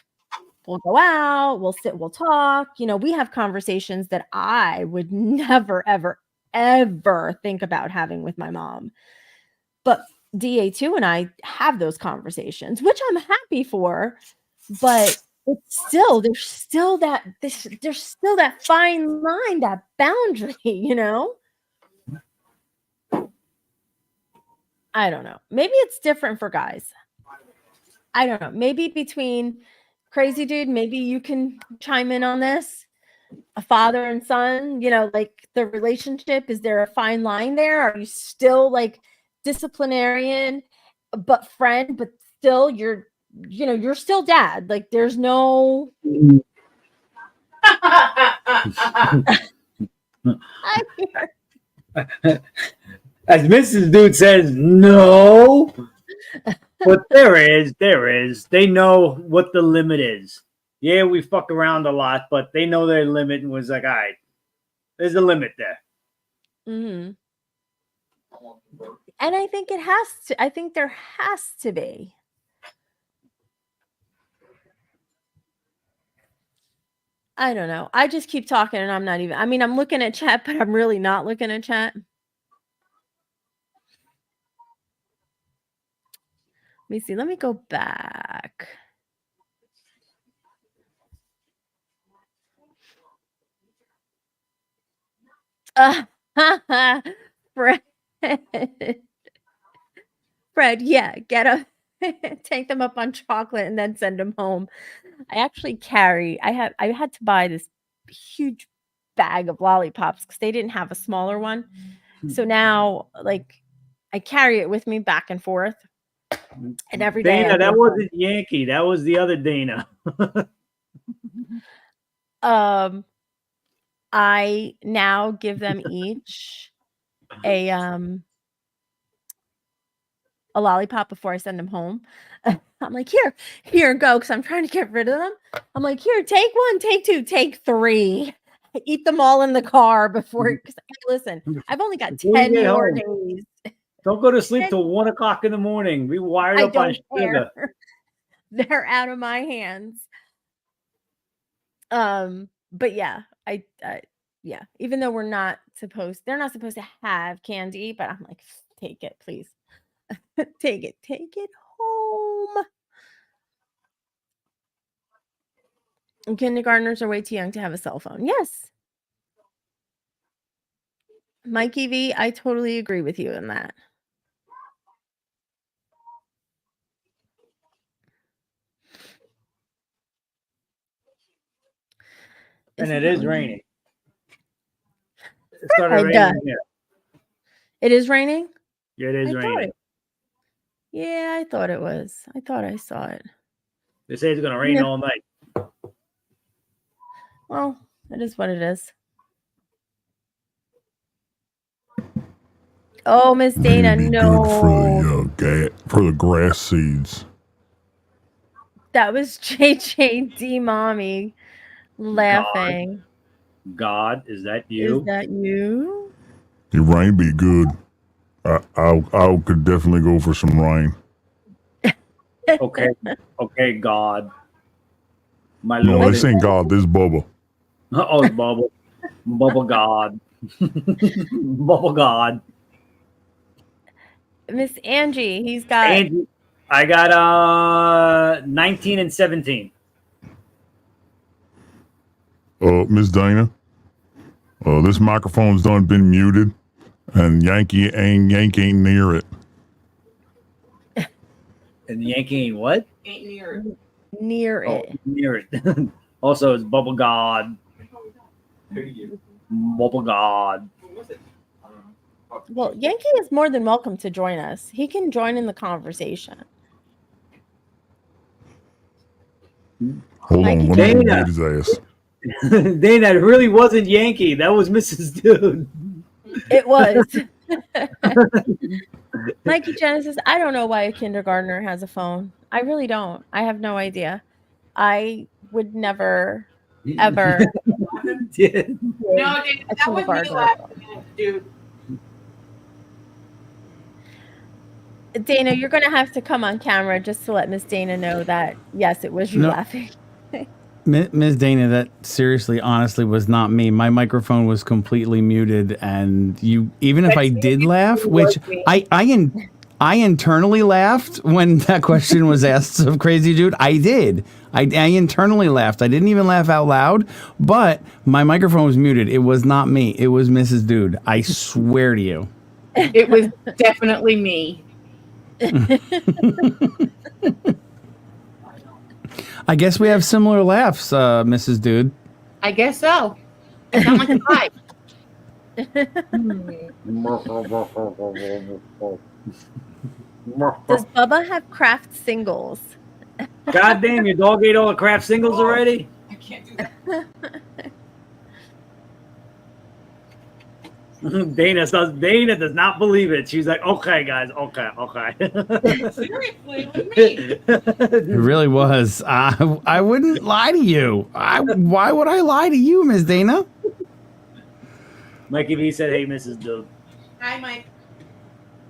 we'll go out, we'll sit, we'll talk. We have conversations that I would never, ever, ever think about having with my mom. But DA2 and I have those conversations, which I'm happy for, but it's still, there's still that fine line, that boundary, I don't know. Maybe it's different for guys. I don't know. Maybe between Crazy Dude, maybe you can chime in on this. A father and son, like, the relationship, is there a fine line there? Are you still, like, disciplinarian but friend, but still you're still dad? Like, there's no As Mrs. Dude says, no. But there is. They know what the limit is. Yeah, we fuck around a lot, but they know their limit and was like, all right, there's a limit there. Mm-hmm. And I think there has to be. I don't know. I just keep talking and I'm looking at chat, but I'm really not looking at chat. Let me see. Let me go back. Fred, yeah, take them up on chocolate and then send them home. I actually I had to buy this huge bag of lollipops because they didn't have a smaller one. So now, like, I carry it with me back and forth. And every day, Dana, that wasn't Yankee. That was the other Dana. I now give them each a lollipop before I send them home. I'm like, here, go, because I'm trying to get rid of them. I'm like, here, take one, take two, take three. Eat them all in the car before. Because listen, I've only got 10 more days. Don't go to sleep till 1 o'clock in the morning. We wired up on sugar. They're out of my hands. But yeah, yeah. Even though they're not supposed to have candy, but I'm like, take it, please. Take it home. And kindergartners are way too young to have a cell phone. Yes. Mikey V, I totally agree with you in that. And it is raining. It started raining here. It is raining? Yeah, it is raining. Yeah, I thought it was. I thought I saw it. They say it's going to rain all night. Well, it is what it is. Oh, Miss Dana, no. Good for the grass seeds. That was JJD Mommy laughing. God, is that you? Is that you? The rain be good. I could definitely go for some rain. Okay, God. My no, Lord. this ain't God. This is Bubba. Oh, it's Bubba. Bubba God. Bubba God. Miss Angie, he's got. Angie, I got 19 and 17. Miss Dana, this microphone's done been muted, and Yankee ain't near it. And Yankee ain't what? Ain't near it. Near Oh, it. near it. Also, it's Bubble God. Bubble God. Well, Yankee is more than welcome to join us. He can join in the conversation. Hold Mikey on, let me go Dana. get his ass. Dana, it really wasn't Yankee. That was Mrs. Dude. It was. Mikey Genesis, I don't know why a kindergartner has a phone. I really don't. I have no idea. I would never, ever. Yeah. No, dude, A that was me kindergartner. laughing, dude. Dana, you're going to have to come on camera just to let Miss Dana know that, yes, it was you No. laughing. Ms. Dana, that seriously, honestly, was not me. My microphone was completely muted, and you, even if I did laugh, which I internally laughed when that question was asked of Crazy Dude. I did. I internally laughed. I didn't even laugh out loud, but my microphone was muted. It was not me. It was Mrs. Dude. I swear to you. It was definitely me. I guess we have similar laughs, Mrs. Dude. I guess so. I sound like a pipe. Does Bubba have craft singles? God damn, your dog ate all the craft singles already? I can't do that. Dana does not believe it. She's like, okay, guys, okay. Seriously, what do you mean? It really was. I wouldn't lie to you. Why would I lie to you, Ms. Dana? Mikey V said, hey, Mrs. Dude. Hi, Mike.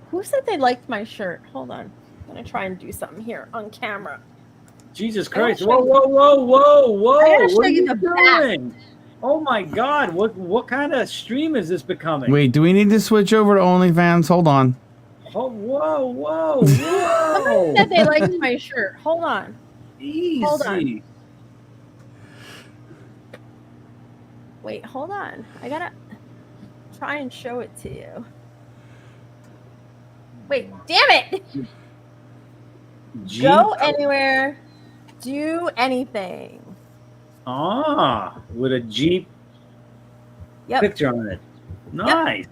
Who said they liked my shirt? Hold on. I'm going to try and do something here on camera. Jesus I gotta Christ. show Whoa. I gotta show What are you you the back. doing? Oh my God. What kind of stream is this becoming? Wait, do we need to switch over to OnlyFans? Hold on. Oh, whoa. Somebody said they liked my shirt. Hold on. Easy. Hold on. Wait, hold on. I got to try and show it to you. Wait, damn it. Gee. Go anywhere. Do anything. With a Jeep Yep. picture on it. Nice.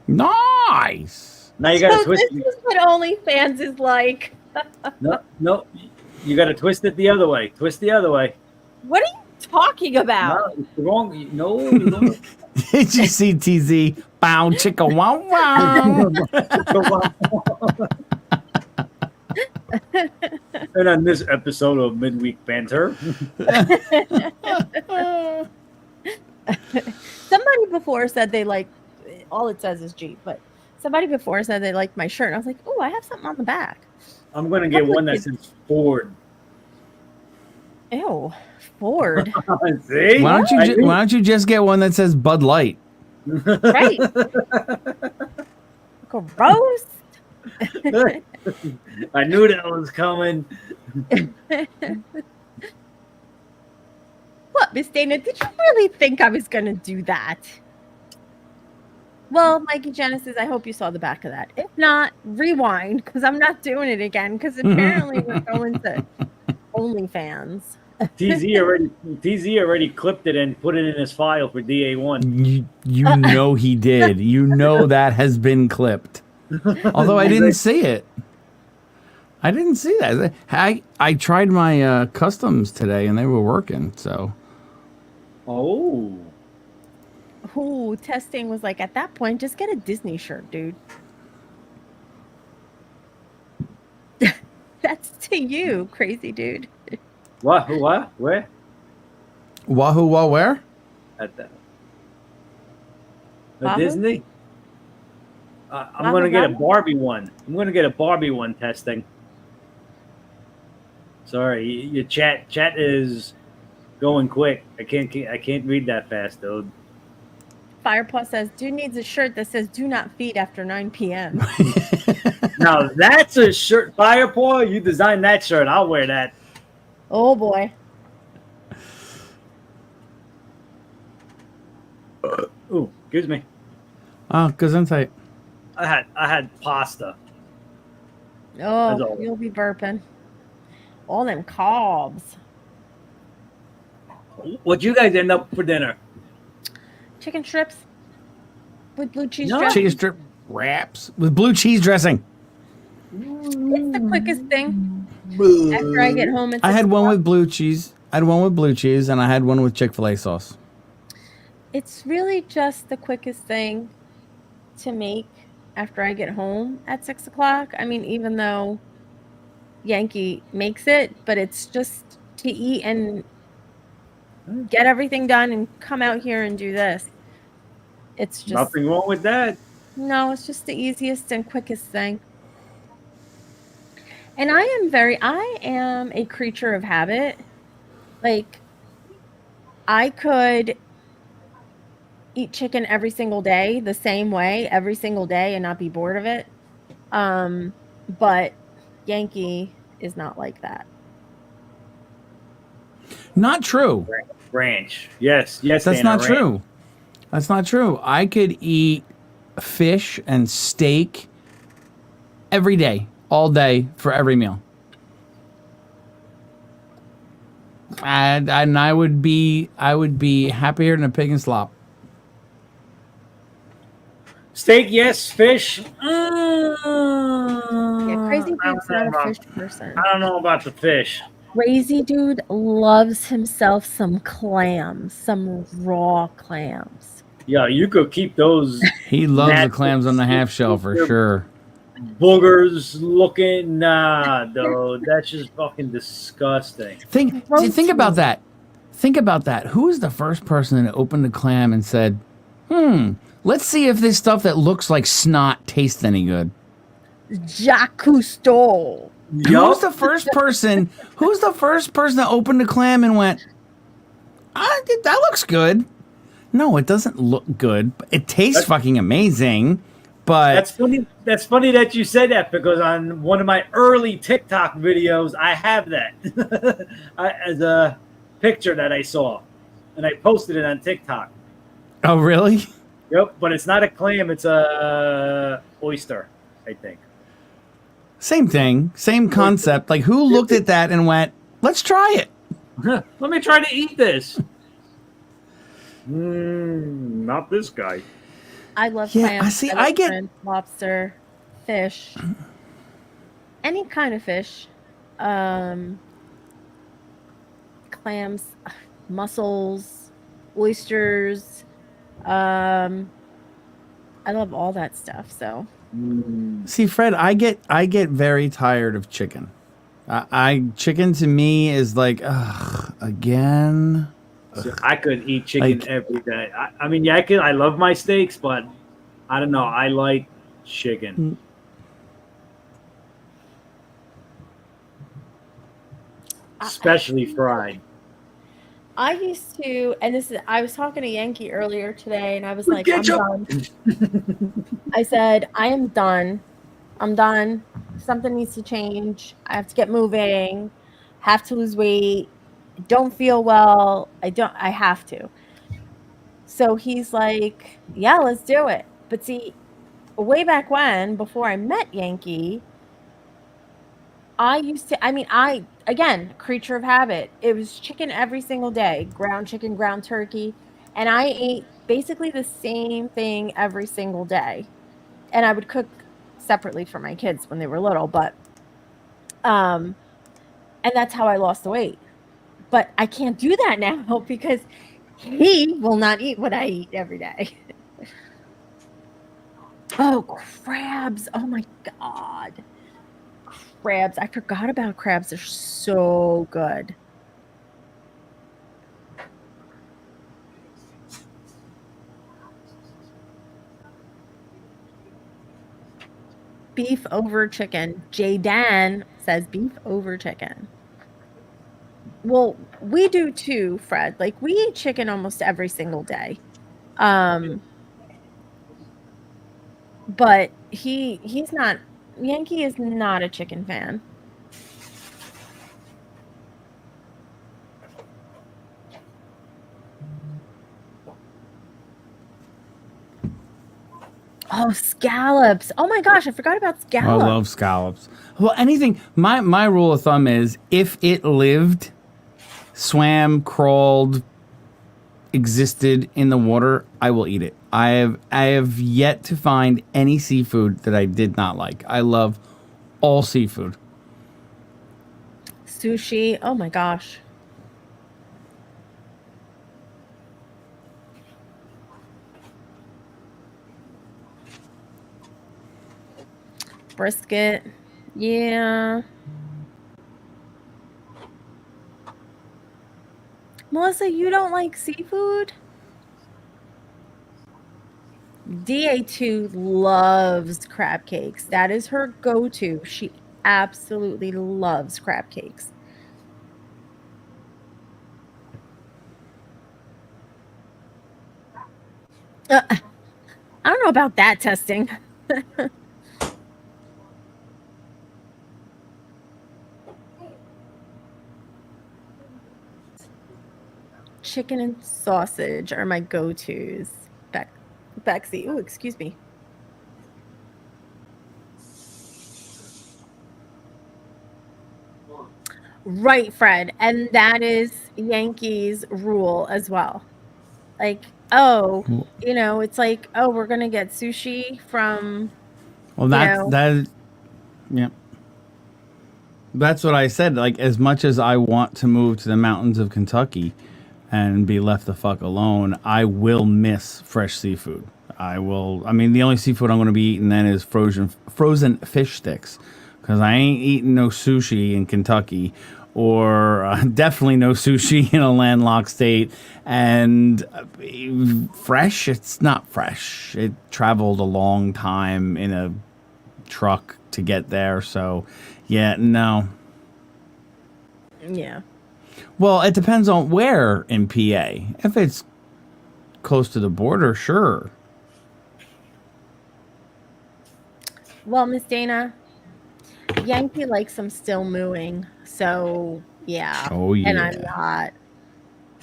Nice. Now you gotta So twist this is what OnlyFans is like. No. You gotta twist it the other way. Twist the other way. What are you talking about? No, it's wrong. No, you don't. Did you see TZ? Bow chicka wow wow. And on this episode of Midweek Banter, Somebody before said they like, all it says is Jeep, but somebody before said they liked my shirt. I was like, oh, I have something on the back. I'm gonna get one that says Ford. Ew, Ford. See? Why don't you just get one that says Bud Light? Right. Gross. I knew that was coming. What, Miss Dana, did you really think I was going to do that? Well, Mikey Genesis, I hope you saw the back of that. If not, rewind, because I'm not doing it again, because apparently we're going to OnlyFans. TZ already clipped it and put it in his file for DA1. You know he did. You know that has been clipped. Although I didn't see it. I didn't see that. I tried my customs today and they were working. So. Oh. Ooh, testing was like, at that point, just get a Disney shirt, dude. That's to you, crazy dude. What? Where? Wahoo, where? At that. Wahoo? Disney? I'm Wahoo, going to get a Wahoo? Barbie one. I'm going to get a Barbie one testing. Sorry, your chat is going quick. I can't read that fast, dude. Firepaw says, dude needs a shirt that says do not feed after 9 p.m. Now that's a shirt. Firepaw, you designed that shirt. I'll wear that. Oh boy. Ooh, excuse me. Oh, Gesundheit. I had pasta. As Oh, always. you'll be burping. All them carbs. What'd you guys end up for dinner? Chicken strips with blue cheese No. dressing. Chicken strip wraps with blue cheese dressing. It's the quickest thing. After I get home, I had one with blue cheese. I had one with blue cheese, and I had one with Chick-fil-A sauce. It's really just the quickest thing to make after I get home at 6 o'clock. I mean, even though Yankee makes it, but it's just to eat and get everything done and come out here and do this. It's just Nothing wrong with that. no, it's just the easiest and quickest thing. And I am a creature of habit. Like, I could eat chicken every single day the same way every single day and not be bored of it. But Yankee is not like that. Not true. Ranch. Yes. That's Dana, not ranch. true. That's not true. I could eat fish and steak every day, all day, for every meal. And I would be happier than a pig in slop. Steak, yes. Fish. Yeah, Crazy I Dude's don't know not a about- fish person. I don't know about the fish. Crazy Dude loves himself some clams, some raw clams. Yeah, you could keep those He loves the Natural clams on the half shell for They're- sure. boogers looking. Nah, though. That's just fucking disgusting. Think about that. Think about that. Who was the first person that opened a clam and said, let's see if this stuff that looks like snot tastes any good? Jacques Cousteau. Who's the first person? Who's the first person that opened a clam and went, that looks good? No, it doesn't look good. It tastes fucking amazing. But That's funny. That's funny that you said that because on one of my early TikTok videos, I have that as a picture that I saw, and I posted it on TikTok. oh really? Yep, but it's not a clam; it's a oyster, I think. Same thing, same concept. Like who looked at that and went, let's try it? Let me try to eat this. Not this guy. I love Yeah, clams. I see, love I get- shrimp, lobster, fish, any kind of fish. Clams, mussels, oysters. I love all that stuff. So See, Fred, I get very tired of chicken. Chicken to me is like, ugh, again. So I could eat chicken Like- every day. I mean, yeah, I love my steaks, but I don't know. I like chicken. Especially fried. I used to, and I was talking to Yankee earlier today, and I was like, I'm Ketchup. done. I said, I am done. I'm done. Something needs to change. I have to get moving. Have to lose weight. Don't feel well. I have to. So he's like, yeah, let's do it. But see, way back when, before I met Yankee, again, creature of habit. It was chicken every single day, ground chicken, ground turkey. And I ate basically the same thing every single day. And I would cook separately for my kids when they were little, but, and that's how I lost the weight. But I can't do that now because he will not eat what I eat every day. Oh, crabs. Oh my God. Crabs. I forgot about crabs. They're so good. Beef over chicken. J Dan says beef over chicken. Well, we do too, Fred. Like we eat chicken almost every single day. But he's not Yankee is not a chicken fan. Oh, scallops. Oh my gosh, I forgot about I scallops. love scallops. Well, anything. My rule of thumb is if it lived, swam, crawled, existed in the water, I will eat it. I have yet to find any seafood that I did not like. I love all seafood. Sushi. Oh my gosh. Brisket. Yeah. Melissa, you don't like seafood? DA2 loves crab cakes. That is her go-to. She absolutely loves crab cakes. I don't know about that testing. Chicken and sausage are my go-tos. Bexy. Oh, excuse me. Right, Fred. And that is Yankees rule as well. Like, oh, it's like, oh, we're gonna get sushi from Well, yeah. That's what I said. Like, as much as I want to move to the mountains of Kentucky and be left the fuck alone, I will miss fresh seafood. I will. I mean, the only seafood I'm going to be eating then is frozen fish sticks, because I ain't eating no sushi in Kentucky, or definitely no sushi in a landlocked state. And fresh, it's not fresh. It traveled a long time in a truck to get there. So, yeah, no. Yeah. Well, it depends on where in PA. If it's close to the border, sure. Well, Miss Dana, Yankee likes some still mooing. So, yeah. Oh, yeah. And I'm not.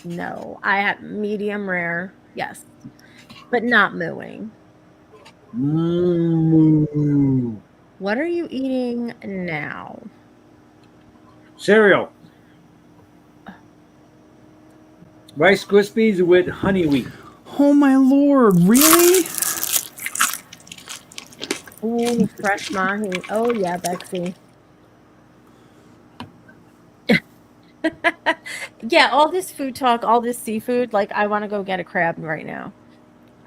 No. I have medium rare. Yes. But not mooing. Mm. What are you eating now? Cereal. Rice Krispies with honey wheat. Oh, my Lord. Really? Ooh, fresh mahi. Oh, yeah, Bexy. Yeah, all this food talk, all this seafood, like, I want to go get a crab right now.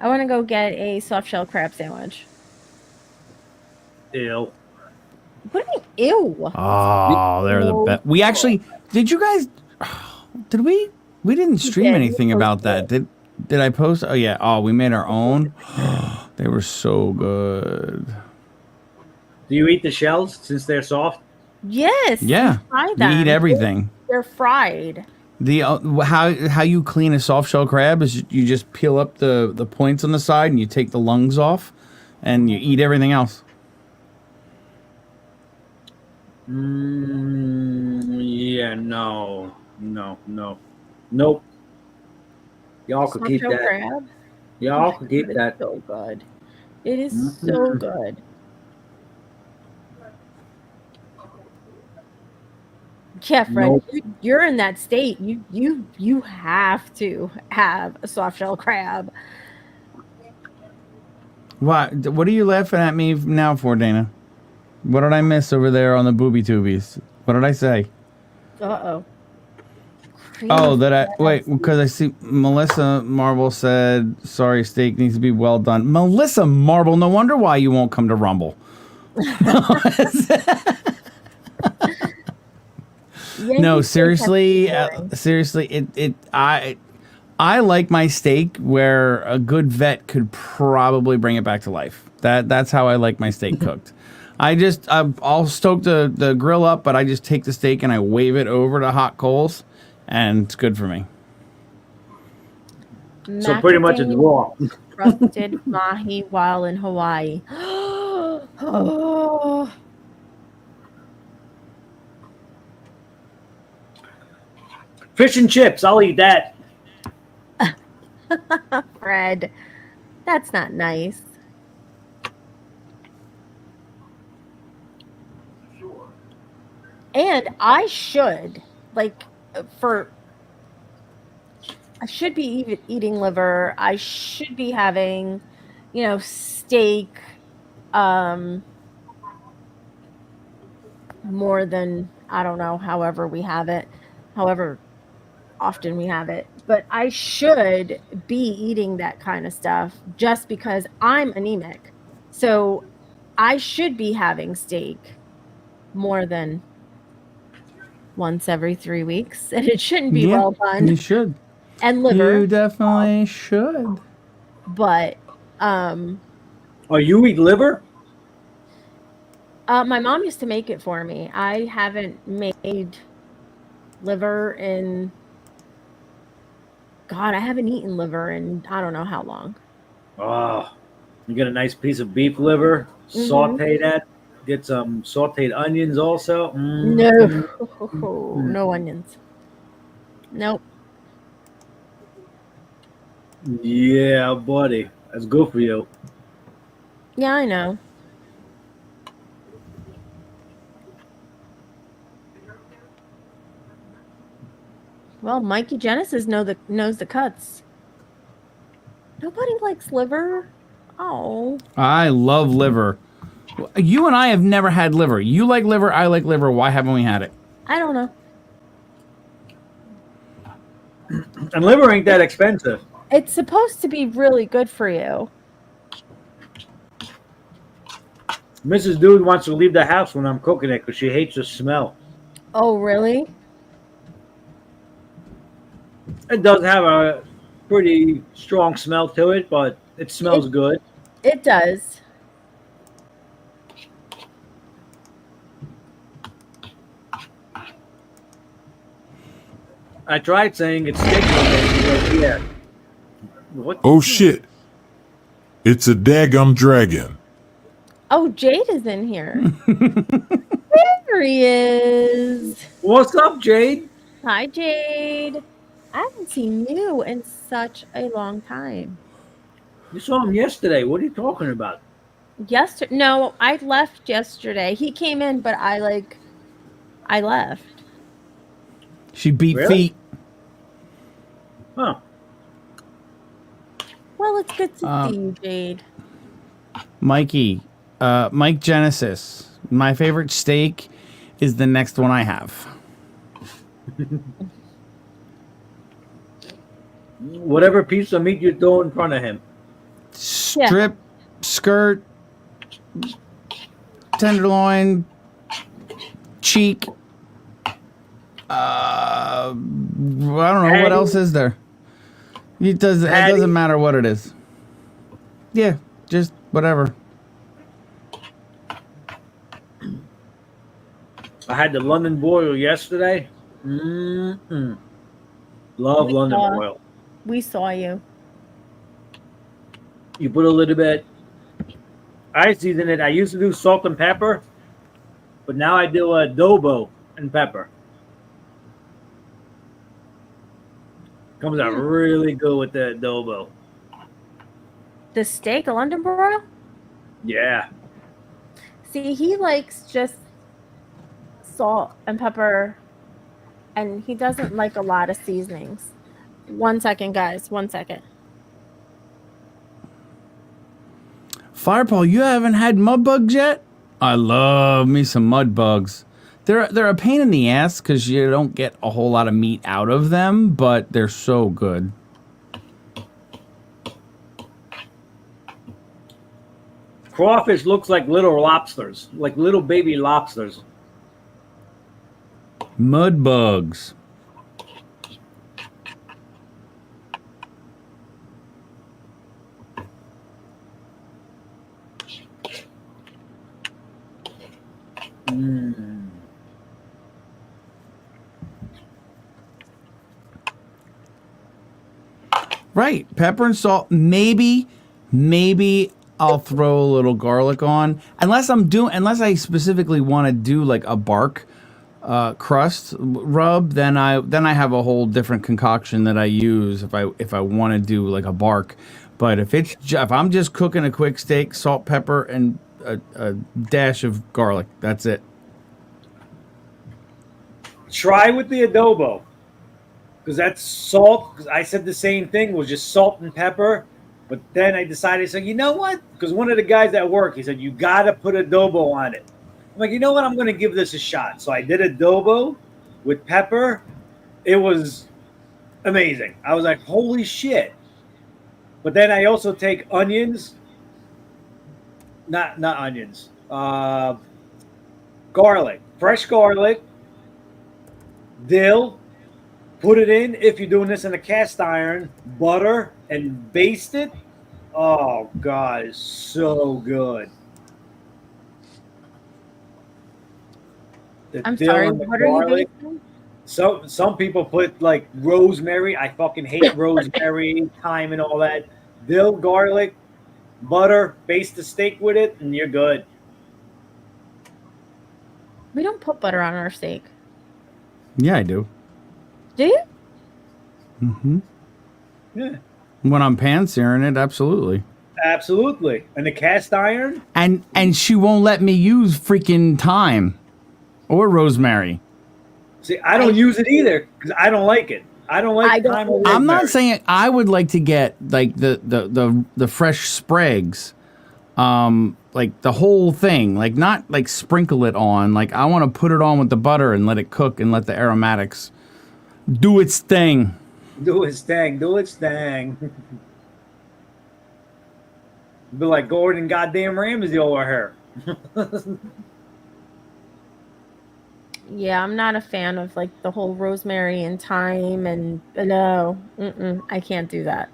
I want to go get a soft shell crab sandwich. Ew. What do you mean, ew? Oh, they're the best. We actually, did you guys, did we didn't stream anything about that. Did I post? Oh, yeah. Oh, we made our own. They were so good. Do you eat the shells since they're soft? Yes. Yeah. Fry You them. eat everything. They're fried. The how you clean a soft shell crab is you just peel up the points on the side and you take the lungs off and you eat everything else. Yeah, no. Nope. Y'all could keep Soft shell that. crab? Y'all could keep It's that. so good. It is so good. Yeah, Fred, Nope. you're in that state. You have to have a soft shell crab. What are you laughing at me now for, Dana? What did I miss over there on the booby tubies? What did I say? Uh-oh. Oh, because I see Melissa Marble said, sorry, steak needs to be well done. Melissa Marble, no wonder why you won't come to Rumble. No, seriously, I like my steak where a good vet could probably bring it back to life. That's how I like my steak cooked. I'll stoke the grill up, but I just take the steak and I wave it over to hot coals, and it's good for me. So pretty much it's raw. Roasted mahi while in Hawaii. Oh. Fish and chips, I'll eat that. Fred, that's not nice. And I should I should be eating liver. I should be having, steak, more than, I don't know, however often we have it. But I should be eating that kind of stuff just because I'm anemic. So I should be having steak more than once every 3 weeks, and it shouldn't be well done. You should. And liver. You definitely should. But Oh, you eat liver? my mom used to make it for me. I haven't made liver in, God, I haven't eaten liver in I don't know how long. Oh, you get a nice piece of beef liver, saute that. Get some sauteed onions also. No onions. Nope. Yeah, buddy. That's good for you. Yeah, I know. Well, Mikey Genesis knows the cuts. Nobody likes liver. Oh. I love liver. You and I have never had liver. You like liver, I like liver. Why haven't we had it? I don't know. And liver ain't that expensive. It's supposed to be really good for you. Mrs. Dude wants to leave the house when I'm cooking it because she hates the smell. Oh, really? It does have a pretty strong smell to it, but it smells good. It does. I tried saying it's sticky. But yeah. What? Oh shit! It's a daggum dragon. Oh, Jade is in here. There he is. What's up, Jade? Hi, Jade. I haven't seen you in such a long time. You saw him yesterday. What are you talking about? No, I left yesterday. He came in, but I left. She beat Really? feet. Huh. Well, it's good to see you, Jade. Mikey, Mike Genesis. My favorite steak is the next one I have. Whatever piece of meat you throw in front of him. Strip, skirt, tenderloin, cheek. I don't know what else is there. It doesn't matter what it is. Yeah, just whatever. I had the London boil yesterday. Mm-mm. Love London boil. We saw you. You put a little bit. I season it. I used to do salt and pepper, but now I do adobo and pepper. Comes out really good with the adobo. The steak, a London broil? Yeah. See, he likes just salt and pepper, and he doesn't like a lot of seasonings. 1 second, guys. 1 second. Fireball, you haven't had mud bugs yet? I love me some mud bugs. They're a pain in the ass because you don't get a whole lot of meat out of them, but they're so good. Crawfish looks like little lobsters, like little baby lobsters. Mud bugs. Right, pepper and salt. Maybe I'll throw a little garlic on, unless I specifically want to do like a bark crust rub. Then I have a whole different concoction that I use if I want to do like a bark. But if I'm just cooking a quick steak, salt, pepper, and a dash of garlic, that's it. try with the adobo. Because that's salt. 'Cause I said the same thing, was just salt and pepper. But then I decided, so you know what? Because one of the guys at work, he said, you got to put adobo on it. I'm like, you know what? I'm going to give this a shot. So I did adobo with pepper. It was amazing. I was like, holy shit. But then I also take onions. Not onions. Garlic. Fresh garlic. Dill. Put it in, if you're doing this in a cast iron, butter, and baste it. Oh, God, it's so good. The I'm dill sorry. and the What are you garlic. basing? Some people put like rosemary. I fucking hate rosemary, thyme, and all that. Dill, garlic, butter, baste the steak with it, and you're good. We don't put butter on our steak. Yeah, I do. Do you? Mm-hmm. Yeah, When I'm pan searing it, absolutely. absolutely. And the cast iron. And she won't let me use freaking thyme or rosemary. See, I don't use it either because I don't like it. I don't like thyme or I'm not rosemary. saying I would like to get like the fresh sprags, like the whole thing, like not like sprinkle it on. Like I want to put it on with the butter and let it cook and let the aromatics do its thing. Do its thing. Do its thing. Be like Gordon goddamn Ramsay over here. Yeah, I'm not a fan of like the whole rosemary and thyme and no, I can't do that.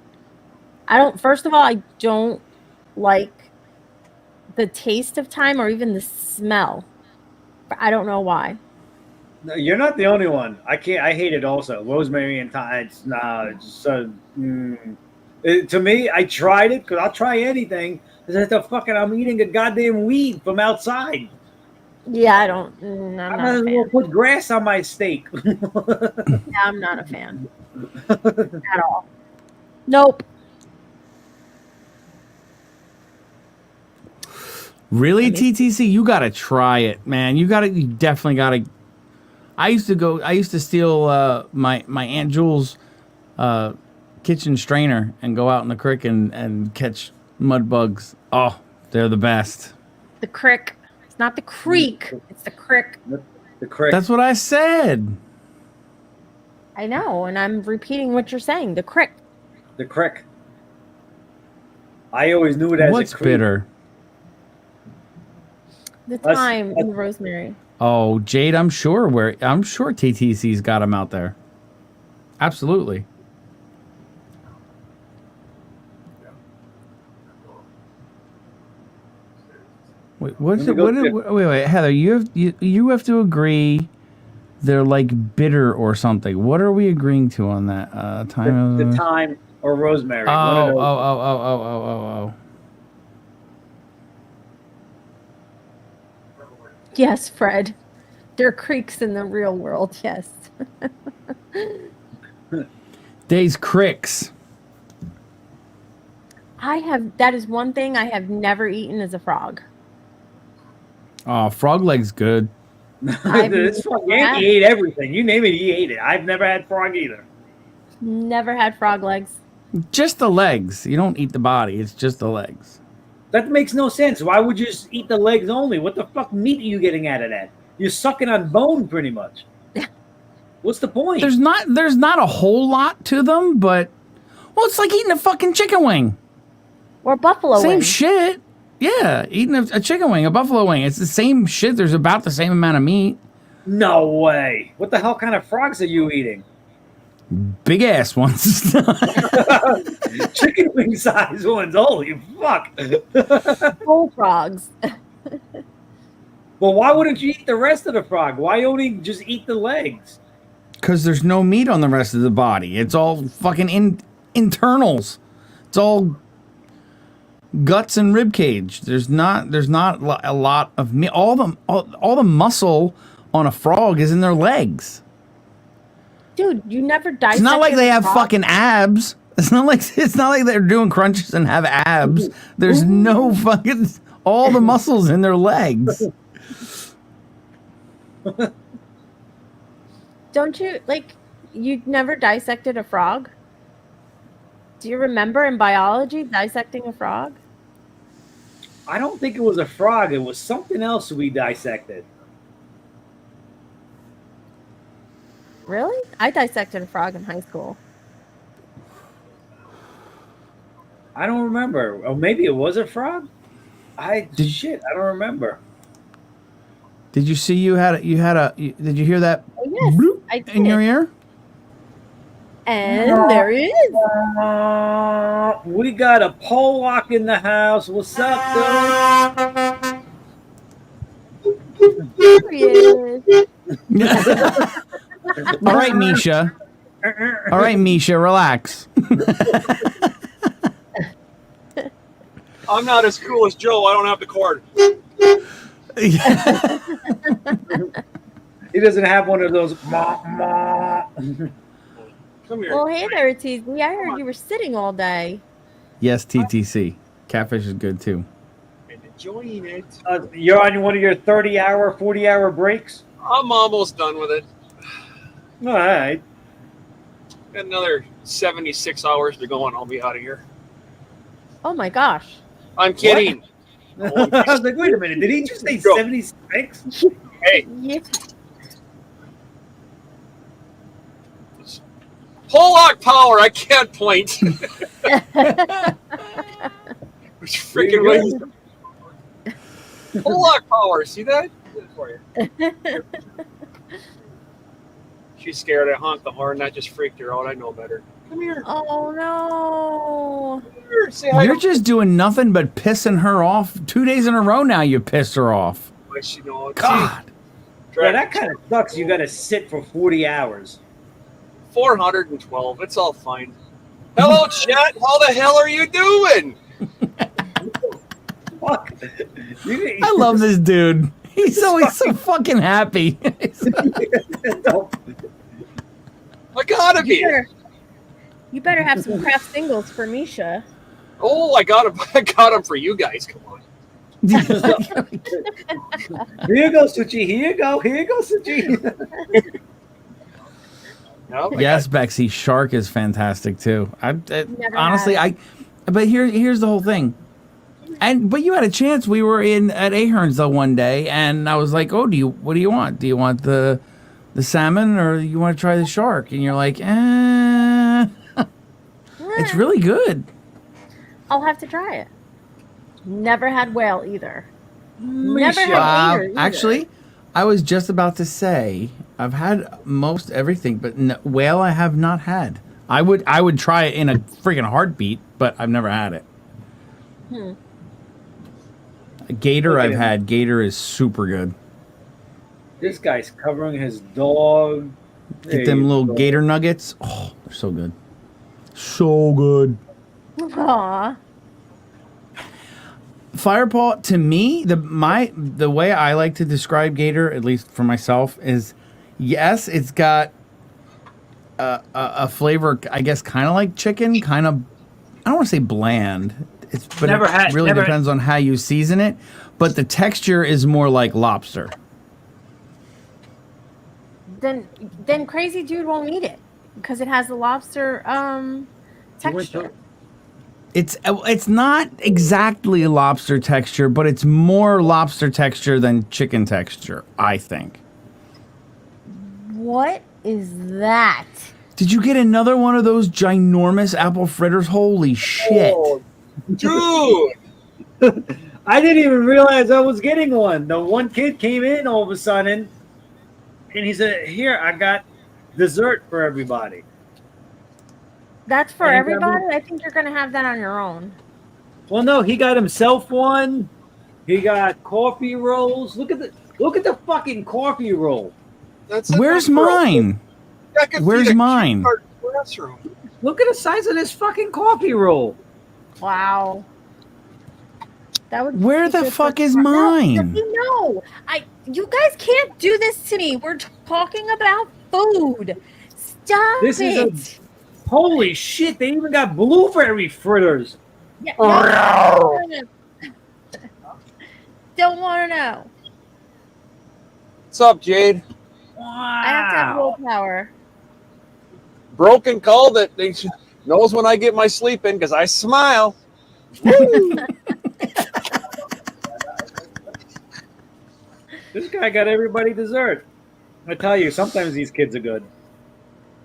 I don't. First of all, I don't like the taste of thyme or even the smell. I don't know why. No, you're not the only one. I can't. I hate it also. Rosemary and thyme. It's to me, I tried it because I'll try anything. It's the fucking. I'm eating a goddamn weed from outside. Yeah, I don't. I I'm not might a as well fan. put grass on my steak. Yeah, I'm not a fan at all. Nope. Really, TTC, you gotta try it, man. You definitely gotta. I used to steal my Aunt Jules' kitchen strainer and go out in the creek and catch mud bugs. Oh, they're the best. The crick. It's not the creek. It's the crick. The crick. That's what I said. I know, and I'm repeating what you're saying. The crick. The crick. I always knew it as What's a creek. bitter? The thyme and the rosemary. Oh, Jade, I'm sure TTC's got them out there. Absolutely. Wait, wait, Heather, you have to agree they're like bitter or something. What are we agreeing to on that? Thyme. The thyme or rosemary. One of those. Oh. Yes, Fred. There are creeks in the real world. Yes. Days cricks. That is one thing I have never eaten as a frog. Oh, frog leg's good. This frog, he ate everything. You name it, he ate it. I've never had frog either. Never had frog legs. Just the legs. You don't eat the body. It's just the legs. That makes no sense. Why would you just eat the legs only? What the fuck meat are you getting out of that? You're sucking on bone pretty much. What's the point? There's not a whole lot to them, but well, it's like eating a fucking chicken wing. Or buffalo Same wing. shit. Yeah, eating a chicken wing, a buffalo wing. It's the same shit. There's about the same amount of meat. No way. What the hell kind of frogs are you eating? Big ass ones. Chicken wing size ones. Holy fuck. Bullfrogs. Well, why wouldn't you eat the rest of the frog? Why only just eat the legs? Because there's no meat on the rest of the body. It's all fucking internals. It's all guts and rib cage. There's not a lot of meat. All the muscle on a frog is in their legs. Dude, you never dissected It's not like they have frog? fucking abs. It's not like they're doing crunches and have abs. There's no fucking all the muscles in their legs. Don't you like? You never dissected a frog? Do you remember in biology dissecting a frog? I don't think it was a frog. It was something else we dissected. Really? I dissected a frog in high school. I don't remember. Or maybe it was a frog. I don't remember. Did you see did you hear that Oh, yes, bloop I did. in your ear? And there he is. We got a Pollock in the house. What's up, dude? There he is. All right, Misha. All right, Misha, relax. I'm not as cool as Joe. I don't have the cord. He doesn't have one of those. Ma. Come here. Well, hey there, TZ. I heard you were sitting all day. Yes, TTC. Catfish is good too. And enjoying it. You're on one of your 30-hour, 40-hour breaks? I'm almost done with it. All right. Got another 76 hours to go and I'll be out of here. Oh my gosh. I'm kidding. I was like, wait a minute. Did he just say Go. 76? Hey, Yeah. Pollock power. I can't point. It's freaking lazy. Pollock power. See that? Good for you. She's scared. I honked the horn. That just freaked her out. I know better. Come here. Oh no. Come here. Say hi. You're just doing nothing but pissing her off. 2 days in a row now you pissed her off. She knows. God. Yeah, that kind of sucks. You got to sit for 40 hours. 412. It's all fine. Hello, chat. How the hell are you doing? Fuck. I love this dude. He's always so fucking happy. I gotta be. You better have some craft singles for Misha. Oh, I got him. I got him for you guys. Come on. Here you go, Suchi. Here you go. Here you go, Suchi. No, Yes, Bexy. Shark is fantastic too. Never Honestly, had. but here's the whole thing. But you had a chance. We were at Ahern's the one day, and I was like, "Oh, what do you want? Do you want the salmon, or you want to try the shark?" And you're like, it's really good." I'll have to try it. Never had whale either. Never had gator either. Actually, I was just about to say I've had most everything, but whale I have not had. I would try it in a freaking heartbeat, but I've never had it. Gator I've had. Gator is super good. This guy's covering his dog. Get them little gator nuggets. Oh, they're so good. So good. Aw. Firepaw, to me, the way I like to describe gator, at least for myself, is yes, it's got a flavor, I guess, kind of like chicken, kind of. I don't want to say bland. But it really depends on how you season it. But the texture is more like lobster. Then Crazy Dude won't eat it because it has the lobster texture. It's not exactly lobster texture, but it's more lobster texture than chicken texture, I think. What is that? Did you get another one of those ginormous apple fritters? Holy shit. Oh, dude. I didn't even realize I was getting one. The one kid came in all of a sudden, and he said, "Here, I got dessert for everybody." That's for everybody? I think you're going to have that on your own. Well, no, he got himself one. He got coffee rolls. Look at the fucking coffee roll. Where's mine? Where's mine? Look at the size of this fucking coffee roll. Wow. That would Where the fuck is mine? No, you guys can't do this to me. We're talking about food. Stop it. Holy shit! They even got blueberry fritters. Yeah, no. Don't want to know. What's up, Jade? I have to have willpower. Broken cull that knows when I get my sleep in because I smile. This guy got everybody dessert. I tell you, sometimes these kids are good.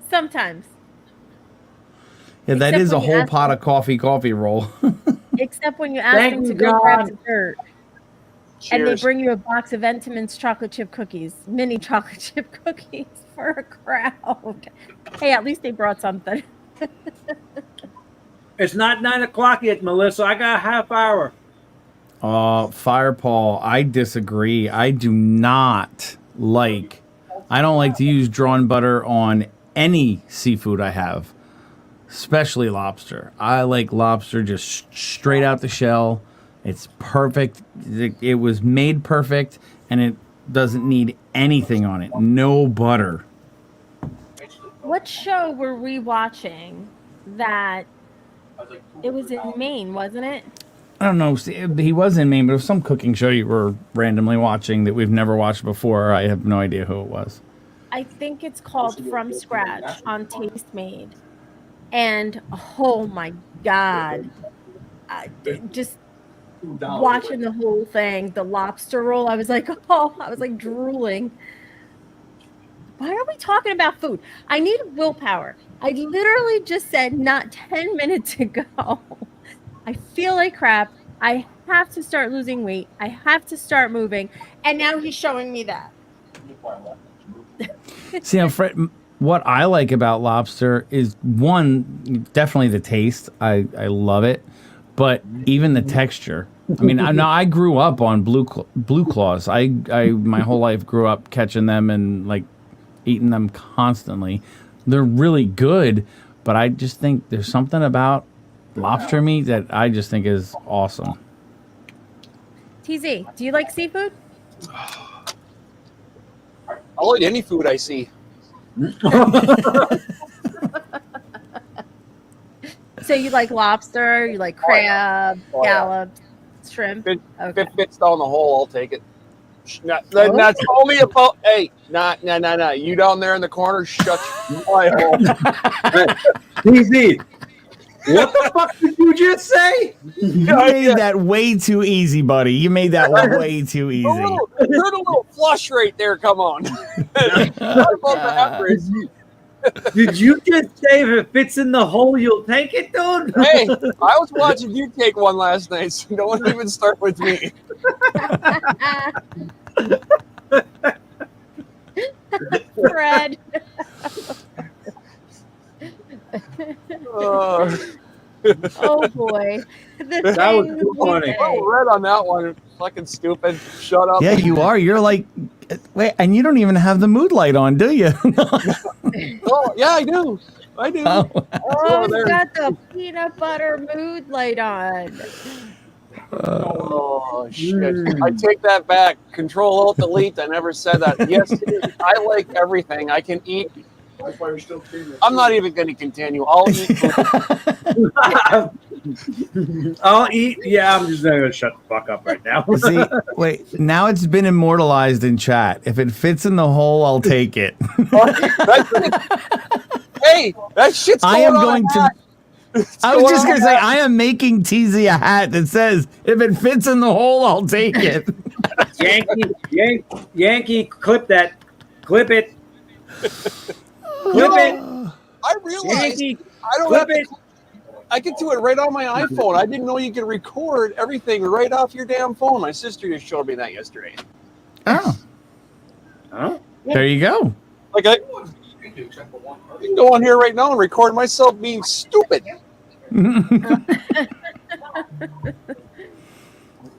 Sometimes. Yeah, that Except is a when you whole ask pot them- of coffee roll. Except when you ask Thank them to you, go grab God. dessert. And they Cheers. bring you a box of Entenmann's chocolate chip cookies, mini chocolate chip cookies for a crowd. Hey, at least they brought something. It's not 9 o'clock yet, Melissa. I got a half hour. Fire Paul, I disagree. I don't like to use drawn butter on any seafood I have, especially lobster. I like lobster just straight out the shell. It's perfect. It was made perfect, and it doesn't need anything on it. No butter. What show were we watching that it was in Maine, wasn't it? I don't know. He was in Maine, but it was some cooking show you were randomly watching that we've never watched before. I have no idea who it was. I think it's called From Scratch on Taste Made. And oh my God, just watching the whole thing, the lobster roll, I was like drooling. Why are we talking about food? I need willpower. I literally just said not 10 minutes ago. I feel like crap. I have to start losing weight. I have to start moving. And now he's showing me that. See, now, Fred, what I like about lobster is, one, definitely the taste. I love it. But even the texture. I mean, I grew up on blue claws. I my whole life grew up catching them and like eating them constantly. They're really good, but I just think there's something about lobster meat that I just think is awesome. TZ, do you like seafood? I'll eat any food I see. So you like lobster, you like crab, scallops, shrimp? If Okay. it fits down the hole, I'll take it. That's only about. Hey, nah. You down there in the corner, shut my hole. TZ, what the fuck did you just say? You made that way too easy, buddy. You made that way too easy. Heard a little flush right there. Come on. Not about the average. Did you just say if it fits in the hole, you'll take it, dude? Hey, I was watching you take one last night, so don't even start with me. Fred. Oh boy. That was too funny. Oh, red on that one. Fucking stupid. Shut up. Yeah, you are. You're like, wait, and you don't even have the mood light on, do you? Oh, yeah, I do. Oh. Oh, he's got the peanut butter mood light on. Oh, shit. I take that back. Control Alt Delete. I never said that. Yes, I like everything. I can eat. I'm not even going to continue. I'll eat food. I'll eat. Yeah, I'm just going to shut the fuck up right now. See, wait, now it's been immortalized in chat. If it fits in the hole, I'll take it. Hey, that shit's going I am on going a to. hat. I was just going to say, I am making TZ a hat that says, if it fits in the hole, I'll take it. Yankee, clip that. Clip it. Clip it. I realized Yankee, I don't clip have it. to. I can do it right on my iPhone. I didn't know you could record everything right off your damn phone. My sister just showed me that yesterday. Oh, Huh? there you go. Like I can go on here right now and record myself being stupid.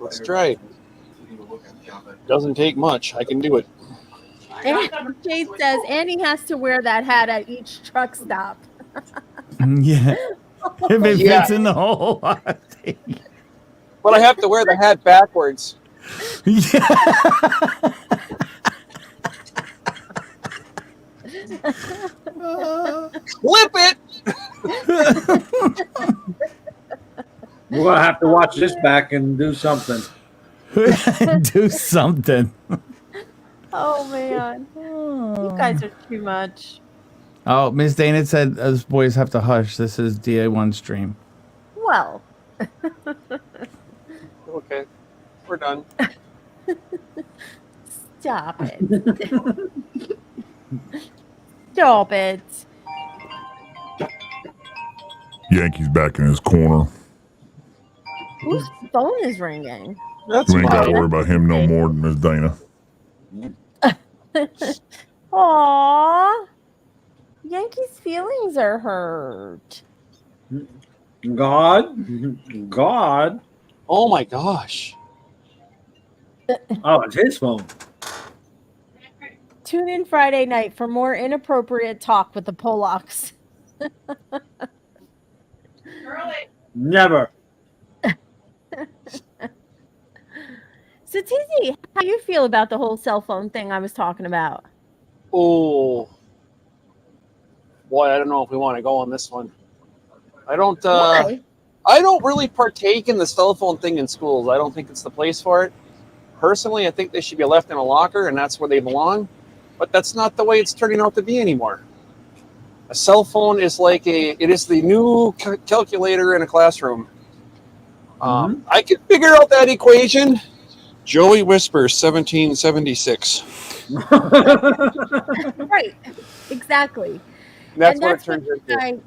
Let's try. Doesn't take much. I can do it. And Jade says, and he has to wear that hat at each truck stop. Yeah. If it Yeah. fits in the hole, I'll take it. But I have to wear the hat backwards. Yeah. Flip it. We're going to have to watch this back and do something. Do something. Oh man. guys are too much. Oh, Miss Dana said those boys have to hush. This is DA1 stream. Well, Okay, we're done. stop it. Stop it. Yankee's back in his corner. Whose phone is ringing? That's You ain't got to fine. worry about him no more than Miss Dana. Aww. Yankees' feelings are hurt. God. Oh my gosh. Oh, it's his phone. Tune in Friday night for more inappropriate talk with the Polacks. Early. Never. So, TZ, how do you feel about the whole cell phone thing I was talking about? Oh. Boy, I don't know if we want to go on this one. I don't Why? I don't really partake in the cell phone thing in schools. I don't think it's the place for it. Personally, I think they should be left in a locker and that's where they belong. But that's not the way it's turning out to be anymore. A cell phone is it is the new calculator in a classroom. I can figure out that equation. Joey whispers 1776. Right. Exactly. That's what it turns into.